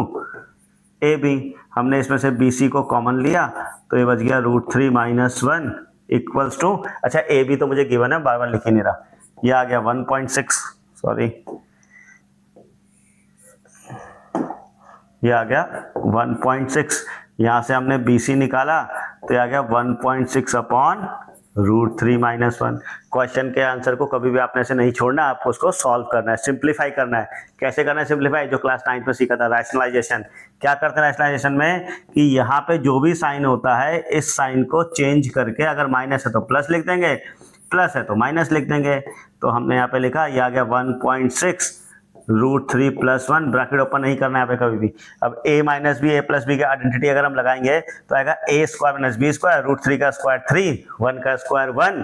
Speaker 1: AB। हमने इसमें से BC को कॉमन लिया तो ये बच गया √3 माइनस 1 इक्वल्स टू, अच्छा AB तो मुझे गिवन है, बार बार लिख ही नहीं रहा। ये आ गया 1.6, सॉरी ये आ गया 1.6। यहां से हमने BC निकाला तो ये आ गया 1.6 अपॉन √3 माइनस 1। क्वेश्चन के आंसर को कभी भी आपने ऐसे नहीं छोड़ना, आपको उसको सॉल्व करना है, सिंप्लीफाई करना है। कैसे करना है सिंप्लीफाई? जो क्लास 9 में सीखा था, रैशनलाइजेशन। क्या करते हैं रैशनलाइजेशन में कि यहाँ पे जो भी साइन होता है इस साइन को चेंज करके, अगर माइनस है तो प्लस लिख देंगे, प्लस है तो माइनस लिख देंगे। तो हमने यहाँ पे लिखा, ये आ गया 1.6 √3 प्लस 1, ब्रैकेट ओपन नहीं करना है यहाँ पे कभी भी। अब a minus b, a plus b का आइडेंटिटी अगर हम लगाएंगे तो आएगा a square minus b square, √3 का स्क्वायर 3, 1 का स्क्वायर 1।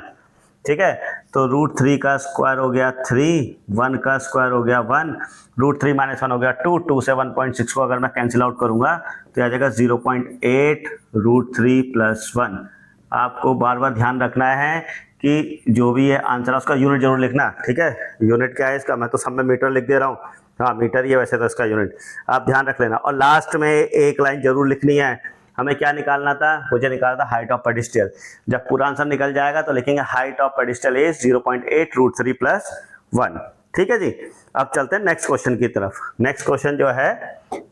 Speaker 1: ठीक है, तो √3 का स्क्वायर हो गया 3, 1 का स्क्वायर हो गया 1, √3 माइनस 1 हो गया 2, 2 से 1.6 को अगर मैं कैंसिल आउट करूंगा तो आ जाएगा 0.8 √3 प्लस 1। आपको बार बार ध्यान रखना है कि जो भी है आंसर उसका यूनिट जरूर लिखना। ठीक है, यूनिट क्या है इसका? मैं तो सब में मीटर लिख दे रहा हूँ, हाँ मीटर ही है वैसे तो इसका यूनिट, आप ध्यान रख लेना। और लास्ट में एक लाइन जरूर लिखनी है। हमें क्या निकालना था? मुझे निकालना था हाइट ऑफ पेडिस्टल। जब पूरा आंसर निकल जाएगा तो लिखेंगे height of pedestal is 0.8 √3 plus 1। ठीक है जी, अब चलते हैं नेक्स्ट क्वेश्चन की तरफ। नेक्स्ट क्वेश्चन जो है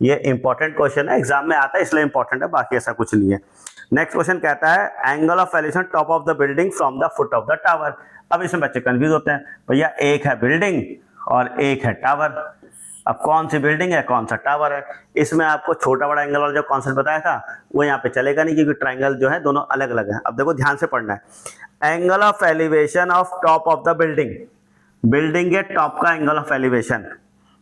Speaker 1: ये इंपॉर्टेंट क्वेश्चन है, एग्जाम में आता है इसलिए इंपॉर्टेंट है, बाकी ऐसा कुछ नहीं है। नेक्स्ट क्वेश्चन कहता है angle of elevation top of the building from the foot of the tower. अब इसमें बच्चे कंफ्यूज होते हैं, भैया एक है बिल्डिंग और एक है टावर। अब कौन सी बिल्डिंग है, कौन सा टावर है, इसमें आपको छोटा बड़ा एंगल और जो कॉन्सेप्ट बताया था वो यहाँ पे चलेगा नहीं, क्योंकि ट्राइंगल जो है दोनों अलग अलग है। अब देखो ध्यान से पढ़ना है। Angle of elevation of top of the building, building के टॉप का एंगल ऑफ एलिवेशन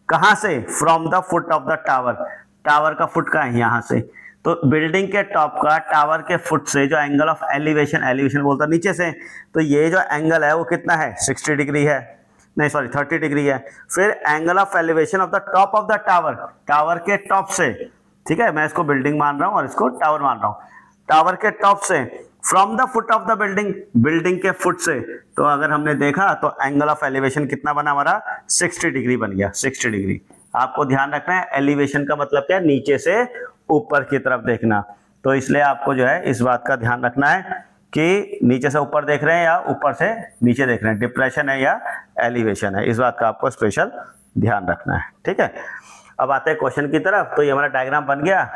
Speaker 1: कहां से, from the foot of the tower, tower का फुट का है यहां से, तो बिल्डिंग के टॉप का टावर के फुट से जो एंगल ऑफ एलिवेशन, एलिवेशन बोलता नीचे से, तो ये जो एंगल है वो कितना है, 60 डिग्री है, नहीं सॉरी 30 डिग्री है। फिर angle of elevation of the top of the tower, tower के टॉप से, ठीक है, मैं इसको बिल्डिंग मान रहा हूं और इसको टावर मान रहा हूं, टावर के टॉप से from the foot of the building, building के फुट से, तो अगर हमने देखा तो एंगल ऑफ एलिवेशन कितना बना हमारा, 60 डिग्री बन गया, 60 डिग्री। आपको ध्यान रखना है एलिवेशन का मतलब क्या है, नीचे से ऊपर की तरफ देखना, तो इसलिए आपको जो है इस बात का ध्यान रखना है कि नीचे से ऊपर देख रहे हैं या ऊपर से नीचे देख रहे हैं, डिप्रेशन है या एलिवेशन है, इस बात का आपको स्पेशल ध्यान रखना है, ठीक है। अब आते हैं क्वेश्चन की तरफ। तो ये हमारा डायग्राम बन गया,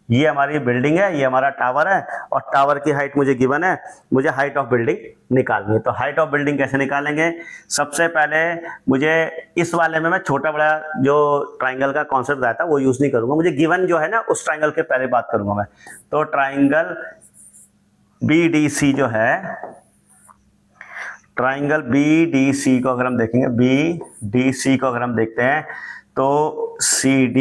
Speaker 1: ये हमारी बिल्डिंग है, ये हमारा टावर है, और टावर की हाइट मुझे गिवन है, मुझे हाइट ऑफ बिल्डिंग निकालनी है। तो हाइट ऑफ बिल्डिंग कैसे निकालेंगे, सबसे पहले मुझे इस वाले में मैं छोटा बड़ा जो ट्राइंगल का कॉन्सेप्ट बताया था वो यूज नहीं करूंगा, मुझे गिवन जो है ना उस ट्राइंगल के पहले बात करूंगा मैं। तो ट्राइंगल BDC जो है, ट्राइंगल BDC को अगर हम देखेंगे, BDC को अगर हम देखते हैं तो CD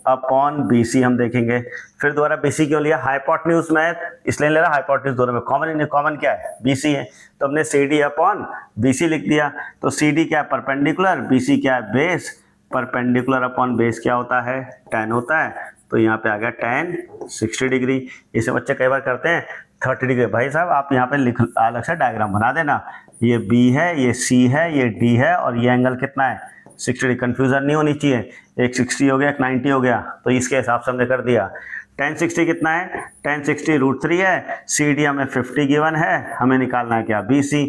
Speaker 1: अपॉन BC हम देखेंगे। फिर दोबारा BC क्यों लिया, हाइपोटेन्यूज में इसलिए ले रहा, हाइपोटेन्यूज दोनों में कॉमन, कॉमन क्या है, BC है, तो हमने CD अपॉन BC लिख दिया। तो CD क्या है, परपेंडिकुलर, BC क्या है, बेस, परपेंडिकुलर अपॉन बेस क्या होता है, tan होता है, तो यहाँ पे आ गया tan 60 डिग्री। इसे बच्चे कई बार करते हैं 30 डिग्री, भाई साहब आप यहाँ पे लिख अलग से डायग्राम बना देना, ये B है, ये C है, ये D है, और ये एंगल कितना है, 60 डिग्री, कंफ्यूजन नहीं होनी चाहिए, एक 60 हो गया, एक 90 हो गया, तो इसके हिसाब से हमने कर दिया। tan 60 कितना है, tan 60 √3 है, CD हमें 50 गिवन है, हमें निकालना है क्या, BC,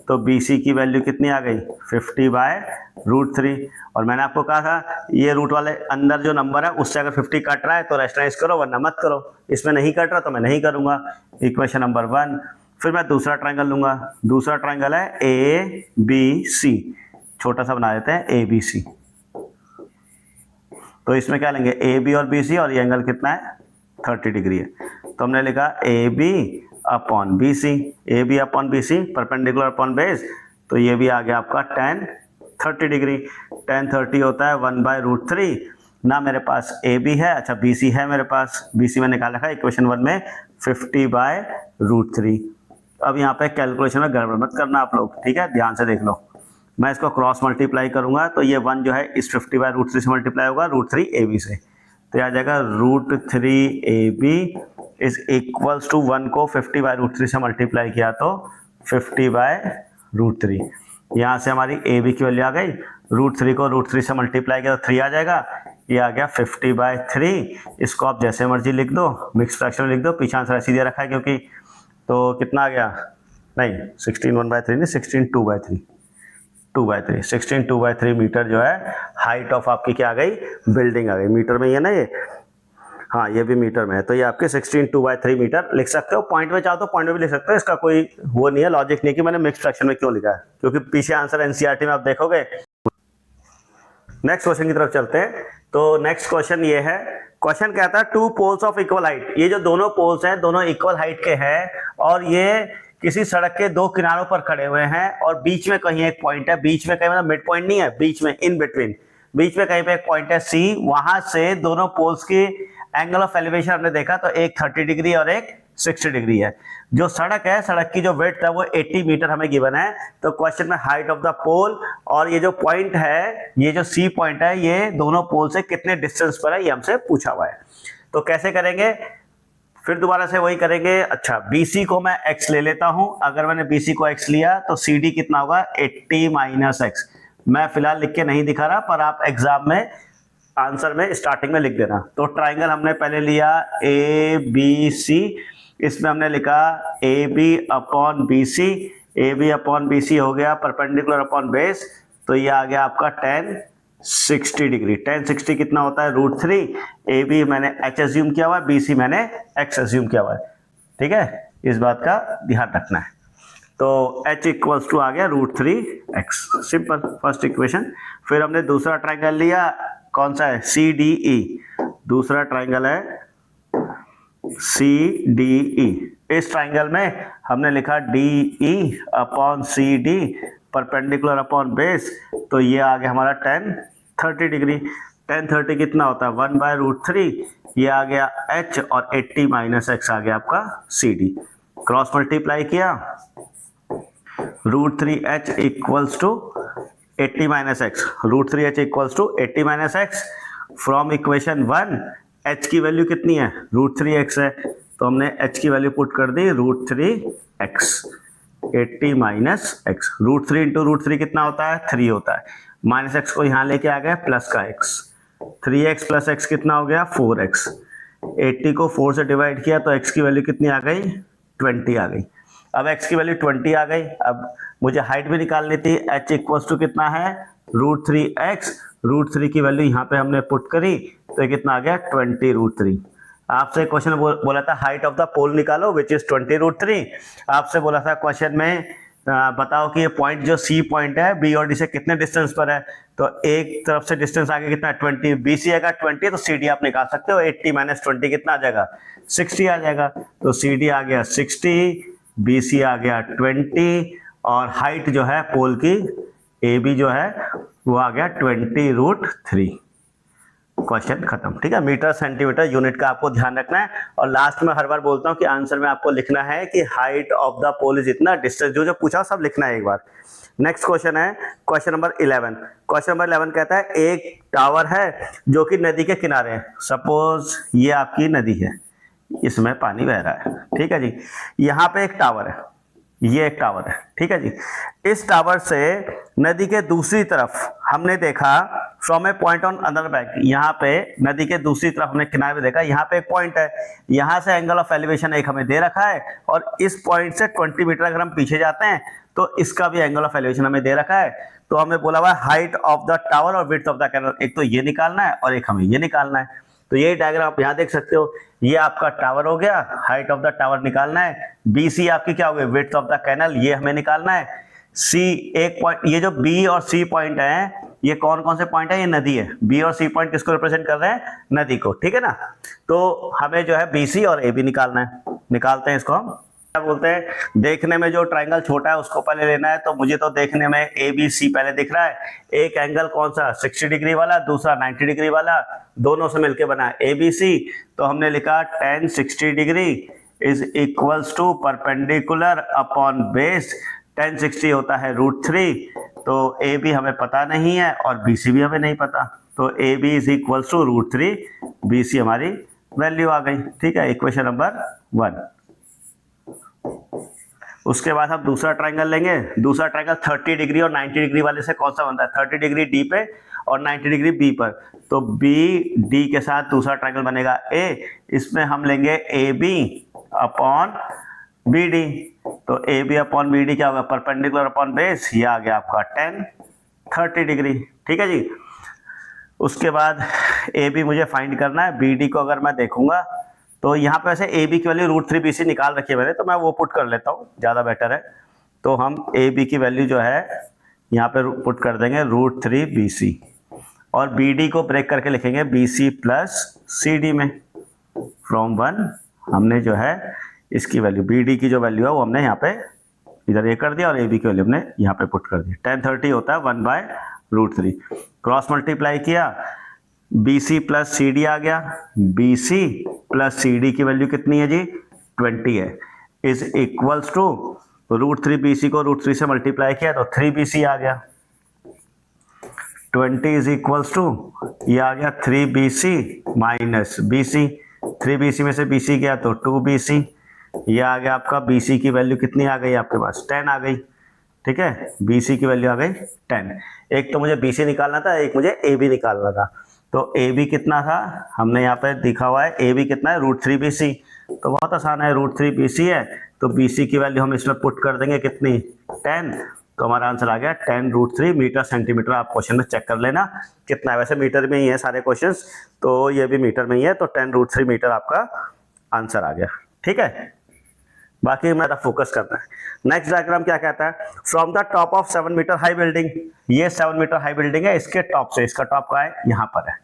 Speaker 1: तो BC की वैल्यू कितनी आ गई, 50/√3। और मैंने आपको कहा था ये रूट वाले अंदर जो नंबर है उससे अगर 50 कट रहा है तो रेस्टराइज करो, वरना मत करो, इसमें नहीं कट रहा तो मैं नहीं करूंगा। Equation number 1। फिर मैं दूसरा ट्राइंगल लूंगा, दूसरा ट्राइंगल है ABC, छोटा सा बना देते हैं ABC, तो इसमें क्या लेंगे, AB और BC, और ये एंगल कितना है, 30 डिग्री है, तो हमने लिखा AB upon BC, AB upon BC perpendicular upon base, तो ये भी आ गया आपका tan 30 डिग्री। tan 30 होता है 1/√3 ना, मेरे पास AB है, अच्छा BC है मेरे पास, BC में निकाल रखा है इक्वेशन 1 में 50/√3। अब यहाँ पे कैलकुलेशन में गड़बड़ मत करना आप लोग, ठीक है, ध्यान से देख लो, मैं इसको क्रॉस मल्टीप्लाई करूंगा तो ये 1 जो है इस 50/√3 से मल्टीप्लाई होगा √3 AB से, तो आ जाएगा √3 AB इज इक्वल्स टू 1 को 50/√3 से मल्टीप्लाई किया तो 50/√3। यहाँ से हमारी AB की वैल्यू आ गई, √3 को √3 से मल्टीप्लाई किया तो 3 आ जाएगा, ये आ गया 50/3। इसको आप जैसे मर्जी लिख दो, मिक्स फ्रैक्शन में लिख दो, पीछे आंसर ऐसे दे रखा है क्योंकि, तो कितना आ गया, नहीं 16 1/3 नहीं, 16 2/3, 2/3, 16 2/3 मीटर जो है हाइट ऑफ आपकी क्या आ गई, बिल्डिंग आ गई। मीटर में ही है ना ये, हाँ ये भी मीटर में है, तो ये आपके 16 2/3 मीटर लिख सकते हो। पॉइंट में चाहो तो पॉइंट में भी लिख सकते हो, इसका कोई वो नहीं है, लॉजिक नहीं कि मैंने मिक्स फ्रैक्शन में क्यों लिखा है, क्योंकि पीछे आंसर एनसीईआरटी में आप देखोगे। नेक्स्ट क्वेश्चन की तरफ चलते हैं। तो नेक्स्ट क्वेश्चन ये है, क्वेश्चन कहता है 2 पोल्स ऑफ इक्वल हाइट, ये जो दोनों पोल्स हैं दोनों इक्वल हाइट के हैं, और ये किसी सड़क के 2 किनारों पर खड़े हुए हैं, और बीच में कहीं एक पॉइंट है, बीच में कहीं मतलब मिड पॉइंट नहीं है, बीच में इन बिटवीन, बीच में कहीं पे एक पॉइंट है C, वहां से दोनों पोल्स की एंगल ऑफ एलिवेशन हमने देखा तो एक 30 डिग्री और एक 60 डिग्री है। जो सड़क है, सड़क की जो विड्थ है वो 80 मीटर हमें गिवन है। तो क्वेश्चन में हाइट ऑफ द पोल और ये जो पॉइंट है, ये जो C पॉइंट है, ये दोनों पोल से कितने डिस्टेंस पर है ये हमसे पूछा हुआ है। तो कैसे करेंगे, फिर दोबारा से वही करेंगे। अच्छा, BC को मैं x ले लेता हूं, अगर मैंने BC को x लिया तो CD कितना होगा, 80 - x। मैं फिलहाल लिख के नहीं दिखा रहा, पर आप एग्जाम में आंसर में स्टार्टिंग में लिख देना। तो ट्राइंगल हमने पहले लिया ABC, इसमें हमने लिखा AB upon BC, AB upon BC हो गया परपेंडिकुलर अपॉन बेस, तो ये आ गया आपका tan 60 डिग्री। tan 60 कितना होता है, √3। AB मैंने h एज्यूम किया हुआ है, BC मैंने x एज्यूम किया हुआ है, ठीक है, इस बात का ध्यान रखना है। तो h इक्वल्स टू आ गया √3x, सिंपल फर्स्ट इक्वेशन। फिर हमने दूसरा ट्राइंगल लिया, कौन सा है, सी डी ई, दूसरा ट्राइंगल है सी डी ई। इस ट्राइंगल में हमने लिखा D E upon C D perpendicular upon base, तो ये आ गया हमारा 10 30 डिग्री। 10 30 कितना होता है, 1/√3, ये आ गया h और 80 माइनस एक्स आ गया आपका सी डी। क्रॉस मल्टीप्लाई किया, √3h equals to 80 minus x, √3h equals to 80 minus x. From equation 1 h की वैल्यू कितनी है, √3x है, तो हमने h की वैल्यू पुट कर दी √3x, 80 माइनस एक्स। √3 इंटू √3 कितना होता है, 3 होता है, माइनस एक्स को यहाँ लेके आ गया प्लस का x, 3x प्लस x कितना हो गया 4x। 80 को 4 से डिवाइड किया तो x की वैल्यू कितनी आ गई, 20 आ गई। अब x की वैल्यू 20 आ गई, अब मुझे हाइट भी निकालनी थी, h इक्वल्स टू कितना है √3x, √3 की वैल्यू यहाँ पे हमने पुट करी तो ये कितना आ गया 20√3। आपसे क्वेश्चन बोला था हाइट ऑफ द पोल निकालो विच इज 20√3। आपसे बोला था क्वेश्चन में बताओ कि ये पॉइंट जो सी पॉइंट है बी और डी से कितने डिस्टेंस पर है, तो एक तरफ से डिस्टेंस आगे कितना है 20, बी सी आएगा 20, तो सी डी आप निकाल सकते हो, 80 माइनस 20 कितना आ जाएगा 60 आ जाएगा, तो सी डी आ गया 60, बी सी आ गया 20, और हाइट जो है पोल की ए बी जो है वो आ गया 20√3। क्वेश्चन खत्म, ठीक है। मीटर सेंटीमीटर यूनिट का आपको ध्यान रखना है, और लास्ट में हर बार बोलता हूं कि आंसर में आपको लिखना है कि height of the pole is इतना, डिस्टेंस जो पूछा सब लिखना है एक बार। नेक्स्ट क्वेश्चन है क्वेश्चन नंबर 11। क्वेश्चन नंबर 11 कहता है एक टावर है जो कि नदी के किनारे है। सपोज ये आपकी नदी है, इसमें पानी बह रहा है, ठीक है जी। यहाँ पे एक टावर है, ये एक टावर है, ठीक है जी। इस टावर से नदी के दूसरी तरफ हमने देखा from A point on other bank, यहाँ पे नदी के दूसरी तरफ हमने किनारे पे देखा, यहाँ पे एक पॉइंट है, यहाँ से एंगल ऑफ एलिवेशन एक हमें दे रखा है, और इस पॉइंट से 20 मीटर अगर हम पीछे जाते हैं तो इसका भी एंगल ऑफ एलिवेशन हमें दे रखा है। तो हमें बोला हुआ है हाइट ऑफ द टावर और विड्थ ऑफ द कैनल, एक तो ये निकालना है और एक हमें ये निकालना है। तो ये डायग्राम आप यहाँ देख सकते हो, ये आपका टावर हो गया, हाइट ऑफ द टावर निकालना है, बी सी आपकी क्या हो गई विड्थ ऑफ द कैनल, ये हमें निकालना है। सी एक पॉइंट, ये जो बी और सी पॉइंट है ये कौन कौन से पॉइंट है, ये नदी है, बी और सी पॉइंट किसको रिप्रेजेंट कर रहे हैं, नदी को, ठीक है ना। तो हमें जो है बी सी और ए बी निकालना है, निकालते हैं इसको हम। क्या बोलते हैं, देखने में जो ट्राइंगल छोटा है उसको पहले लेना है, तो मुझे तो देखने में ए बी सी पहले दिख रहा है। एक एंगल कौन सा 60 डिग्री वाला, दूसरा 90 डिग्री वाला, दोनों से मिलकर बना ए बी सी। तो हमने लिखा tan 60 degree is equals to perpendicular upon base, tan 60 होता है √3, तो ए बी हमें पता नहीं है और बी सी भी हमें नहीं पता, तो ए B is equals to √3, B C हमारी वैल्यू आ गई, ठीक है। Equation number 1। उसके बाद हम दूसरा ट्राइंगल लेंगे। दूसरा ट्राइंगल 30 डिग्री और 90 डिग्री वाले से कौन सा बनता है, 30 डिग्री डी पे और 90 डिग्री बी पर, तो बी डी के साथ दूसरा ट्राइंगल बनेगा ए, इसमें हम लेंगे a b upon b d, तो ए बी अपॉन बी डी क्या होगा, परपेंडिकुलर अपॉन बेस, ये आ गया आपका tan 30 डिग्री, ठीक है जी। उसके बाद ए बी मुझे फाइंड करना है, बी डी को अगर मैं देखूंगा तो यहाँ पे वैसे ए बी की वैल्यू √3 बी सी निकाल रखी है मैंने, तो मैं वो पुट कर लेता हूँ, ज़्यादा बेटर है। तो हम ए बी की वैल्यू जो है यहाँ पे पुट कर देंगे √3 बी सी, और बी डी को ब्रेक करके लिखेंगे बी सी प्लस सी डी में। फ्रॉम 1 हमने जो है इसकी वैल्यू, बी डी की जो वैल्यू है वो हमने यहाँ पे इधर ए कर दिया, और ए बी की वैल्यू हमने यहाँ पे पुट कर दी। tan 30 होता है 1/√3। क्रॉस मल्टीप्लाई किया, बी सी प्लस सी डी आ गया, बी सी प्लस सी डी की वैल्यू कितनी है जी 20 है, is equals to √3 B c को √3 से मल्टीप्लाई किया तो 3 बी सी आ गया, 20 इज इक्वल्स टू ये आ गया 3 B C minus B C, 3 B C में से बी सी गया तो 2 बी सी, ये आ गया आपका बी सी की वैल्यू कितनी आ गई आपके पास 10 आ गई, ठीक है। बी सी की वैल्यू आ गई 10। एक तो मुझे बी सी निकालना था, एक मुझे ए बी निकालना था। तो ए बी कितना था, हमने यहाँ पे दिखा हुआ है ए बी कितना है √3 बी सी, तो बहुत आसान है, √3 बी सी है, तो बी सी की वैल्यू हम इसमें पुट कर देंगे कितनी 10, तो हमारा आंसर आ गया 10√3 मीटर सेंटीमीटर। आप क्वेश्चन में चेक कर लेना कितना है, वैसे मीटर में ही है सारे क्वेश्चंस, तो ये भी मीटर में ही है, तो 10√3 मीटर आपका आंसर आ गया, ठीक है। बाकी मेरा फोकस करना है। नेक्स्ट डायग्राम क्या कहता है, from the top of 7 metre high building, ये 7 मीटर हाई बिल्डिंग है, इसके टॉप से, इसका टॉप कहाँ है, यहाँ पर है,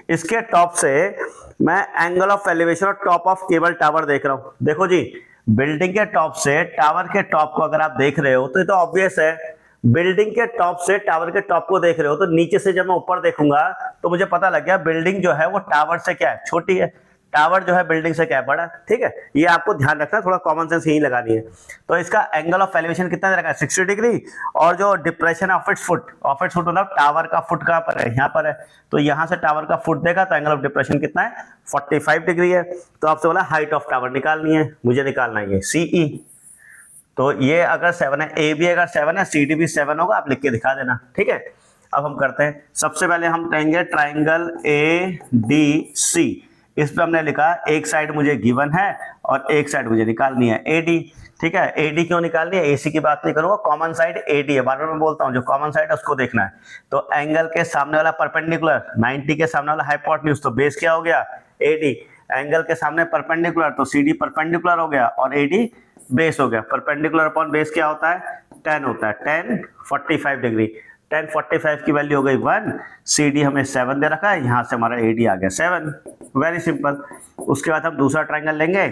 Speaker 1: इसके टॉप से मैं एंगल ऑफ एलिवेशन और टॉप ऑफ केबल टावर देख रहा हूं। देखो जी, बिल्डिंग के टॉप से टावर के टॉप को अगर आप देख रहे हो तो ये तो ऑब्वियस है, बिल्डिंग के टॉप से टावर के टॉप को देख रहे हो तो नीचे से जब मैं ऊपर देखूंगा तो मुझे पता लग गया बिल्डिंग जो है वो टावर से क्या है, छोटी है, टावर जो है बिल्डिंग से क्या है, बड़ा। ठीक है, ये आपको ध्यान रखना, थोड़ा कॉमन सेंस यही लगानी है। तो इसका एंगल ऑफ एलिवेशन कितना दे रखा है, 60 डिग्री, और जो डिप्रेशन ऑफ इट्स फुट मतलब टावर का फुट कहां पर है, यहाँ पर है, तो यहां से टावर का फुट देगा तो एंगल ऑफ डिप्रेशन कितना है, 45 डिग्री है। तो आपसे बोला हाइट ऑफ टावर निकालनी है, मुझे निकालना है CE। तो ये अगर 7 है, ए भी अगर 7 है, CD भी 7 होगा, आप लिख के दिखा देना। ठीक है, अब हम करते हैं, सबसे पहले हम कहेंगे ट्राइंगल ADC। इस पे हमने लिखा एक साइड मुझे गिवन है और एक साइड मुझे निकालनी है AD। ठीक है, AD क्यों निकालनी है, AC की बात नहीं करूंगा, कॉमन साइड AD है, बार बार मैं बोलता हूं, जो कॉमन साइड है उसको देखना है। तो एंगल के सामने वाला परपेंडिकुलर, 90 के सामने वाला हाइपोटेन्यूज, तो बेस क्या हो गया, AD। एंगल के सामने परपेंडिकुलर, तो CD परपेंडिकुलर हो गया और AD बेस हो गया। परपेंडिकुलर अपॉन बेस क्या होता है, 10 होता है, 10 45 डिग्री, 10 45 की वैल्यू हो गई 1, CD हमें 7 दे रखा है, यहां से हमारा AD आ गया 7, वेरी सिंपल। उसके बाद हम दूसरा ट्राइंगल लेंगे,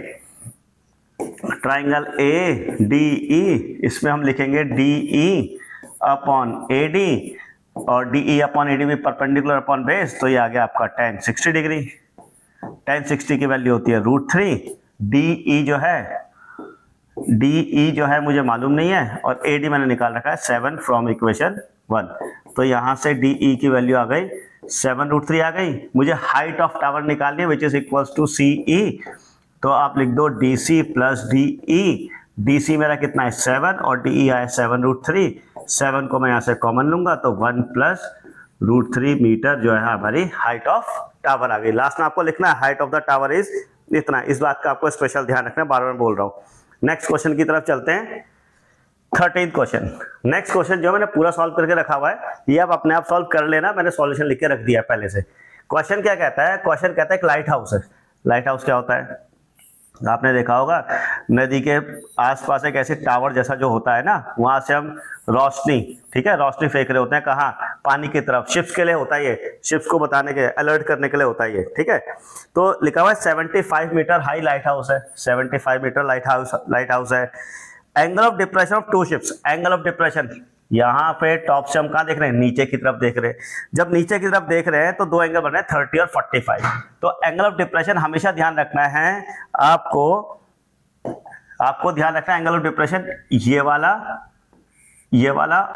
Speaker 1: ट्राइंगल ADE, इसमें हम लिखेंगे DE अपॉन AD, और DE अपॉन AD भी परपेंडिकुलर अपॉन बेस, तो ये आ गया आपका 10 60 डिग्री। 10 60 की वैल्यू होती है √3। DE जो है मुझे मालूम नहीं है, और AD मैंने निकाल रखा है 7 फ्रॉम इक्वेशन 1। तो यहां से DE की वैल्यू आ गई 7√3 आ गई। मुझे हाइट ऑफ टावर निकालनी है which is equals to CE, तो आप लिख दो DC प्लस DE। DC मेरा कितना है 7 और DE आया 7√3, 7 को मैं यहां से कॉमन लूंगा तो 1 प्लस √3 मीटर जो है हमारी हाइट ऑफ टावर आ गई। लास्ट में आपको लिखना है height of the tower is इतना, इस बात का आपको स्पेशल ध्यान रखना है, बार बार बोल रहा हूं। नेक्स्ट क्वेश्चन की तरफ चलते हैं, 13th क्वेश्चन। नेक्स्ट क्वेश्चन जो मैंने पूरा सॉल्व करके रखा हुआ है, ये आप अपने आप सॉल्व कर लेना, मैंने सॉल्यूशन लिख के रख दिया है पहले से। क्वेश्चन क्या कहता है, क्वेश्चन कहता है एक लाइट हाउस है। लाइट हाउस क्या होता है, आपने देखा होगा नदी के आसपास एक ऐसे टावर जैसा जो होता है ना, वहां से हम रोशनी, ठीक है, रोशनी फेंक रहे होते हैं, कहाँ, पानी की तरफ। शिप्स के लिए होता है ये, शिप्स को बताने के, अलर्ट करने के लिए होता है ये। ठीक है, तो लिखा हुआ है 75 मीटर हाई लाइट हाउस है, 75 मीटर लाइट हाउस है। Angle of depression of 2 ships, angle of depression यहाँ पे टॉप से हम कहाँ देख रहे हैं, नीचे की तरफ देख रहे हैं। जब नीचे की तरफ देख रहे हैं तो 2 एंगल बन रहे हैं 30 और 45। तो एंगल ऑफ डिप्रेशन हमेशा ध्यान रखना है आपको ध्यान रखना है, एंगल ऑफ डिप्रेशन ये वाला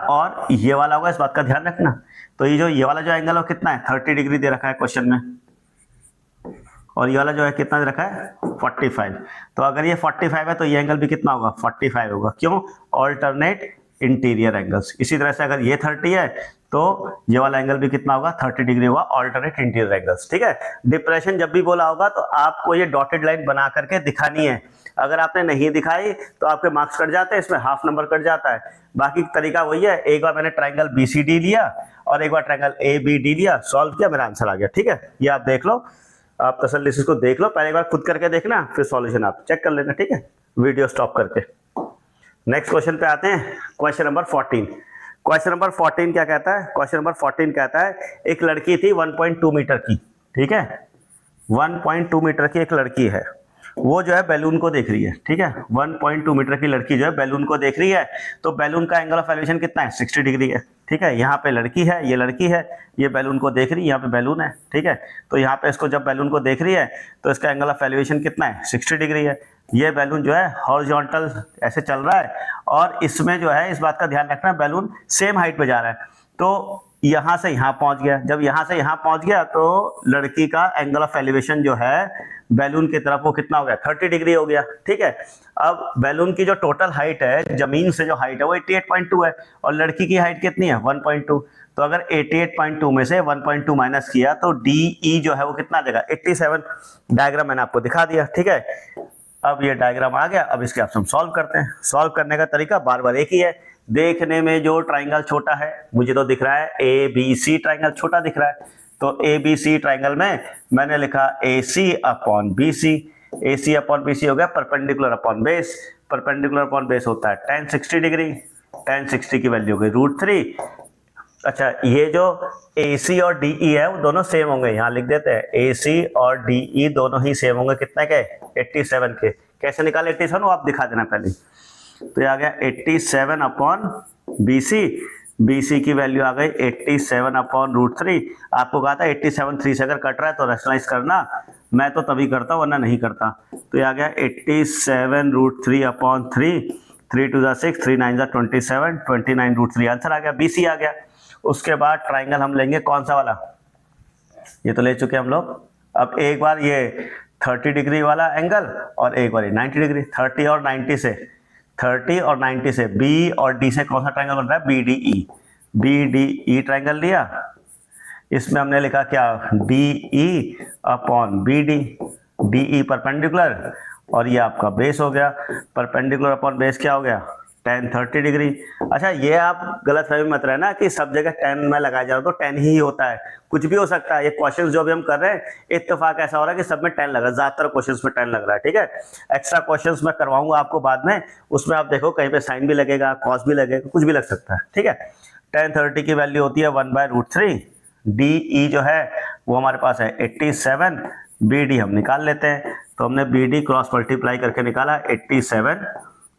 Speaker 1: और ये वाला होगा, इस बात का ध्यान रखना। तो ये वाला जो एंगल है कितना है, 30 डिग्री दे रखा है क्वेश्चन में, और ये वाला जो है कितना दे रखा है, 45। तो अगर ये 45 है तो ये एंगल भी कितना होगा, 45 होगा। क्यों, ऑल्टरनेट इंटीरियर एंगल्स। इसी तरह से अगर ये 30 है तो ये वाला एंगल भी कितना होगा, 30 डिग्री होगा, ऑल्टरनेट इंटीरियर एंगल्स। ठीक है, डिप्रेशन जब भी बोला होगा तो आपको ये डॉटेड लाइन बना करके दिखानी है। अगर आपने नहीं दिखाई तो आपके मार्क्स कट जाते हैं, इसमें हाफ नंबर कट जाता है। बाकी तरीका वही है, एक बार मैंने ट्राइंगल BCD लिया और एक बार ट्राइंगल ABD लिया, सॉल्व किया, मेरा आंसर आ गया। ठीक है, ये आप देख लो, आप तसल्ली से इसको देख लो, पहले एक बार खुद करके देखना, फिर सॉल्यूशन आप चेक कर लेना। ठीक है, वीडियो स्टॉप करके। नेक्स्ट क्वेश्चन पे आते हैं, क्वेश्चन नंबर 14। क्वेश्चन नंबर 14 क्या कहता है, क्वेश्चन नंबर 14 कहता है एक लड़की थी 1.2 मीटर की, ठीक है, 1.2 मीटर की एक लड़की है, वो जो है बैलून को देख रही है। ठीक है, 1.2 मीटर की लड़की जो है बैलून को देख रही है, तो बैलून का एंगल ऑफ एलिवेशन कितना है, 60 डिग्री है। ठीक है, यहाँ पे लड़की है, ये लड़की है, ये बैलून को देख रही है, यहाँ पे बैलून है। ठीक है, तो यहाँ पे इसको जब बैलून को देख रही है तो इसका एंगल ऑफ एलिवेशन कितना है, 60 डिग्री है। ये बैलून जो है हॉरिजॉन्टल ऐसे चल रहा है, और इसमें जो है इस बात का ध्यान रखना, बैलून सेम हाइट पे जा रहा है। तो यहां से यहां पहुंच गया, जब यहां से यहां पहुंच गया तो लड़की का एंगल ऑफ एलिवेशन जो है बैलून की तरफ वो कितना हो गया, 30 डिग्री हो गया। ठीक है, अब बैलून की जो टोटल हाइट है, जमीन से जो हाइट है वो 88.2 है, और लड़की की हाइट कितनी है, 1.2। तो अगर 88.2 में से 1.2 माइनस किया तो DE जो है वो कितना आ जाएगा, 87। डायग्राम मैंने आपको दिखा दिया। ठीक है, अब ये डायग्राम आ गया, अब इसके आप हम सॉल्व करते हैं। सॉल्व करने का तरीका बार बार एक ही है, देखने में जो ट्राइंगल छोटा है, मुझे तो दिख रहा है ABC ट्राइंगल छोटा दिख रहा है, तो ABC ट्राइंगल में मैंने लिखा AC अपॉन BC। ए सी अपॉन बी सी हो गया perpendicular upon base, perpendicular upon base होता है tan 60 डिग्री, tan 60 की वैल्यू हो गई √3। अच्छा, ये जो AC और DE है वो दोनों सेम होंगे, यहाँ लिख देते हैं AC और DE दोनों ही सेम होंगे, कितने के 87 के। कैसे निकाले 87 वो आप दिखा देना पहले। तो ये आ गया 87 अपॉन BC, BC की वैल्यू आ गई 87 अपॉन √3। आपको कहा था 87 3 से अगर कट रहा है तो रैशनलाइज करना, मैं तो तभी करता हूँ वरना नहीं करता। तो ये आ गया 87 √3 अपॉन 3, 3 2 6, 3 9 27, 29 √3 आंसर आ गया, BC आ गया। उसके बाद ट्राइंगल हम लेंगे कौन सा वाला, ये तो ले चुके हम लोग। अब एक बार ये 30 डिग्री वाला एंगल और एक बार ये 90 डिग्री, 30 और 90 से, 30 और 90 से बी और डी से कौन सा ट्राइंगल बन रहा है, BDE, BDE ट्राइंगल लिया। इसमें हमने लिखा क्या, DE upon BD, DE perpendicular और ये आपका बेस हो गया, परपेंडिकुलर अपॉन बेस क्या हो गया tan 30 डिग्री। अच्छा, ये आप गलत फहमी मत रहना कि सब जगह tan में लगाया जा रहा तो tan ही होता है, कुछ भी हो सकता है। ये क्वेश्चंस जो भी हम कर रहे हैं इत्तेफाक ऐसा हो रहा है कि सब में tan लग रहा है, ज्यादातर क्वेश्चंस में tan लग रहा है, ठीक है। एक्स्ट्रा क्वेश्चंस मैं करवाऊंगा आपको बाद में, उसमें आप देखो कहीं पे साइन भी लगेगा, कॉस भी लगेगा, कुछ भी लग सकता है, ठीक है। tan 30 की वैल्यू होती है 1/√3। DE जो है वो हमारे पास है 87, BD हम निकाल लेते हैं, तो हमने BD क्रॉस मल्टीप्लाई करके निकाला 87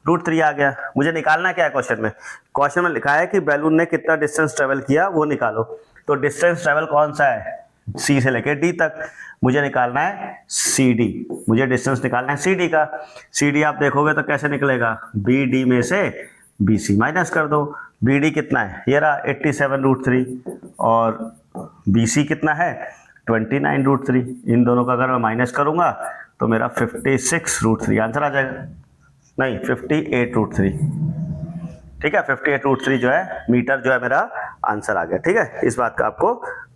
Speaker 1: √3 आ गया। मुझे निकालना क्या है क्वेश्चन में, क्वेश्चन में लिखा है कि बैलून ने कितना डिस्टेंस ट्रेवल किया वो निकालो। तो डिस्टेंस ट्रेवल कौन सा है, C से लेकर D तक, मुझे निकालना है CD, मुझे डिस्टेंस निकालना है CD का। CD आप देखोगे तो कैसे निकलेगा, BD में से BC माइनस कर दो। BD कितना है, ये रहा 87 √3 और BC कितना है 29 √3। इन दोनों का अगर मैं माइनस करूंगा तो मेरा 56 √3 आंसर आ जाएगा, नहीं 58 √3, ठीक है। 58 √3 जो है मीटर जो है मेरा आंसर आ गया, ठीक है। इस बात का आपको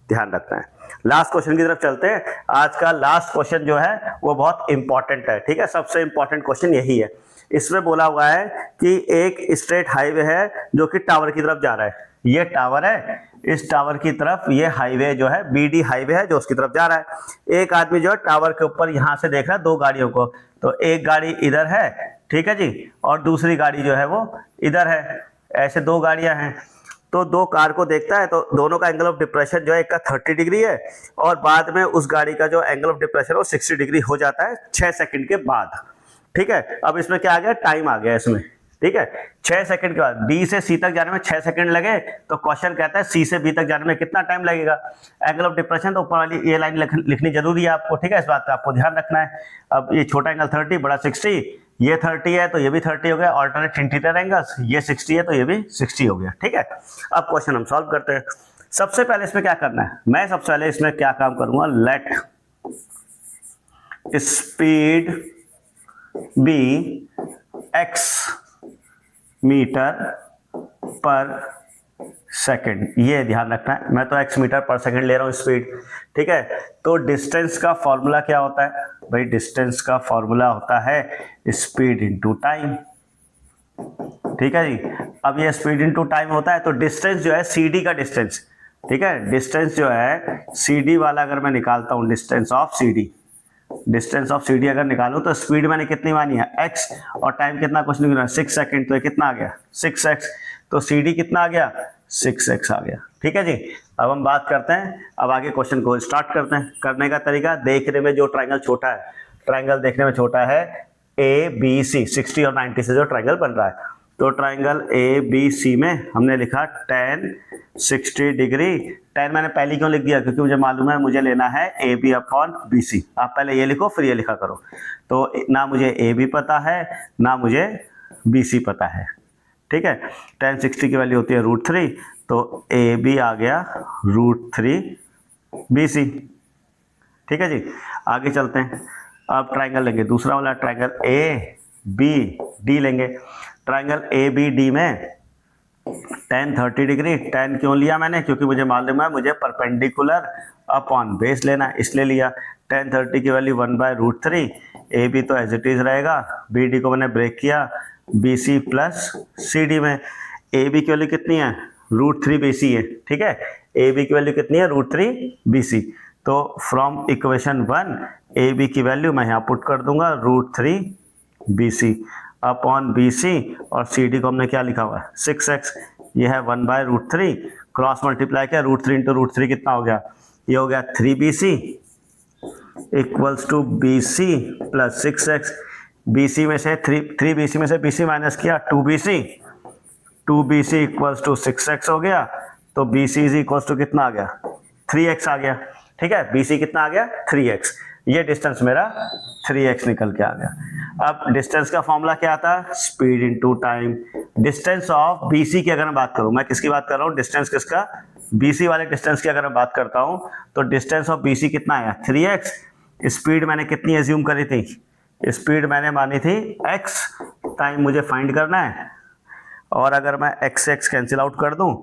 Speaker 1: ध्यान रखना है। लास्ट क्वेश्चन की तरफ चलते हैं। आज का लास्ट क्वेश्चन जो है वो बहुत इंपॉर्टेंट है, ठीक है, सबसे इंपॉर्टेंट क्वेश्चन यही है। इसमें बोला हुआ है कि एक स्ट्रेट हाईवे है जो कि टावर की तरफ जा रहा है, ये टावर है, इस टावर की तरफ ये हाईवे जो है BD हाईवे है जो उसकी तरफ जा रहा है। एक आदमी जो है टावर के ऊपर यहां से देख रहा है दो गाड़ियों को, तो एक गाड़ी इधर है, ठीक है जी, और दूसरी गाड़ी जो है वो इधर है, ऐसे दो गाड़ियां हैं। तो दो कार को देखता है तो दोनों का एंगल ऑफ डिप्रेशन जो है एक का 30 डिग्री है और बाद में उस गाड़ी का जो एंगल ऑफ डिप्रेशन वो 60 डिग्री हो जाता है 6 सेकंड के बाद, ठीक है। अब इसमें क्या आ गया, टाइम आ गया इसमें, ठीक है। 6 सेकंड के बाद B से C तक जाने में 6 सेकंड लगे, तो क्वेश्चन कहता है C से B तक जाने में कितना टाइम लगेगा। एंगल ऑफ डिप्रेशन तो ऊपर वाली ये लाइन लिखनी जरूरी है आपको, ठीक है, इस बात का आपको ध्यान रखना है। अब ये छोटा एंगल 30, बड़ा 60, ये 30 है तो ये भी 30 हो गया, ऑल्टरनेट इंटीरियर एंगल्स, ये 60 है तो ये भी 60 हो गया, ठीक है। अब क्वेश्चन हम सॉल्व करते हैं। सबसे पहले इसमें क्या करना है, मैं सबसे पहले इसमें क्या काम करूंगा, let speed be x metre पर सेकंड, ये ध्यान रखना है। मैं तो x मीटर पर सेकंड ले रहा हूं स्पीड, ठीक है। तो डिस्टेंस का फॉर्मूला क्या होता है भाई, डिस्टेंस का फॉर्मूला होता है स्पीड इनटू टाइम, ठीक है जी। अब ये स्पीड इनटू टाइम होता है तो डिस्टेंस जो है CD का डिस्टेंस, ठीक है, डिस्टेंस जो है CD वाला अगर मैं निकालता हूं, डिस्टेंस ऑफ CD अगर निकालूं तो स्पीड मैंने कितनी मानी है x और टाइम कितना क्वेश्चन में 6 सेकंड, तो कितना आ गया 6x, तो CD कितना आ गया 6x आ गया, ठीक है जी। अब हम बात करते हैं, अब आगे क्वेश्चन को स्टार्ट करते हैं। करने का तरीका, देखने में जो ट्रायंगल छोटा है, ट्रायंगल देखने में छोटा है ABC, 60 और 90 से जो ट्रायंगल बन रहा है, तो ट्रायंगल ABC में हमने लिखा tan 60 डिग्री। tan मैंने पहले क्यों लिख दिया, क्योंकि मुझे मालूम है मुझे लेना है AB अपॉन BC। आप पहले ये लिखो फिर ये लिखा करो, तो ना मुझे AB पता है ना मुझे BC पता है, ठीक है। tan 60 की वैल्यू होती है √3, तो AB आ गया √3 BC, ठीक है जी। आगे चलते हैं, अब ट्रायंगल लेंगे दूसरा वाला, ट्रायंगल ABD लेंगे। ट्रायंगल ABD में tan 30 डिग्री, tan क्यों लिया मैंने, क्योंकि मुझे मालूम है मुझे परपेंडिकुलर अपॉन बेस लेना है, इसलिए लिया। tan 30 की वैल्यू 1/√3, AB तो एज इट इज रहेगा, BD को मैंने ब्रेक किया, BC प्लस CD में AB की वैल्यू कितनी है √3 BC है, ठीक है। AB की वैल्यू कितनी है √3 BC। तो फ्रॉम इक्वेशन 1 ए बी की वैल्यू मैं यहाँ पुट कर दूंगा √3 BC अपॉन BC, और CD को हमने क्या लिखा हुआ है 6x, ये है 1/√3, क्रॉस मल्टीप्लाई किया √3 इंटू √3 कितना हो गया, ये हो गया 3BC equals to BC plus 6x। BC में से 3BC में से BC माइनस किया 2BC इक्वल्स टू 6x हो गया, तो BC इज इक्वल्स टू कितना आ गया 3x आ गया। ठीक है, BC कितना आ गया 3x, ये डिस्टेंस मेरा 3x निकल के आ गया। अब डिस्टेंस का फॉर्मूला क्या आता है, speed into time. Distance of BC की अगर मैं बात करूं, मैं किसकी बात कर रहा हूं, डिस्टेंस किसका, BC वाले डिस्टेंस की अगर मैं बात करता हूं, तो डिस्टेंस ऑफ BC कितना आया 3x। स्पीड मैंने कितनी एज्यूम करी थी, स्पीड मैंने मानी थी x, टाइम मुझे फाइंड करना है, और अगर मैं x से x कैंसिल आउट कर दूं,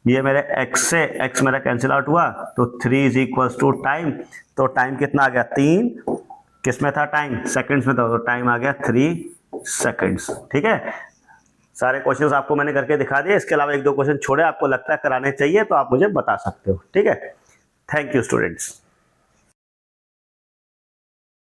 Speaker 1: ये मेरे x से x मेरा कैंसिल आउट हुआ, तो 3 इज इक्वल्स टू टाइम, तो टाइम कितना आ गया 3, किस में था टाइम, सेकंड्स में था, तो टाइम आ गया 3 सेकंड्स। ठीक है, सारे क्वेश्चंस आपको मैंने करके दिखा दिए, इसके अलावा 1-2 क्वेश्चन छोड़े, आपको लगता है कराने चाहिए तो आप मुझे बता सकते हो। ठीक है, थैंक यू स्टूडेंट्स।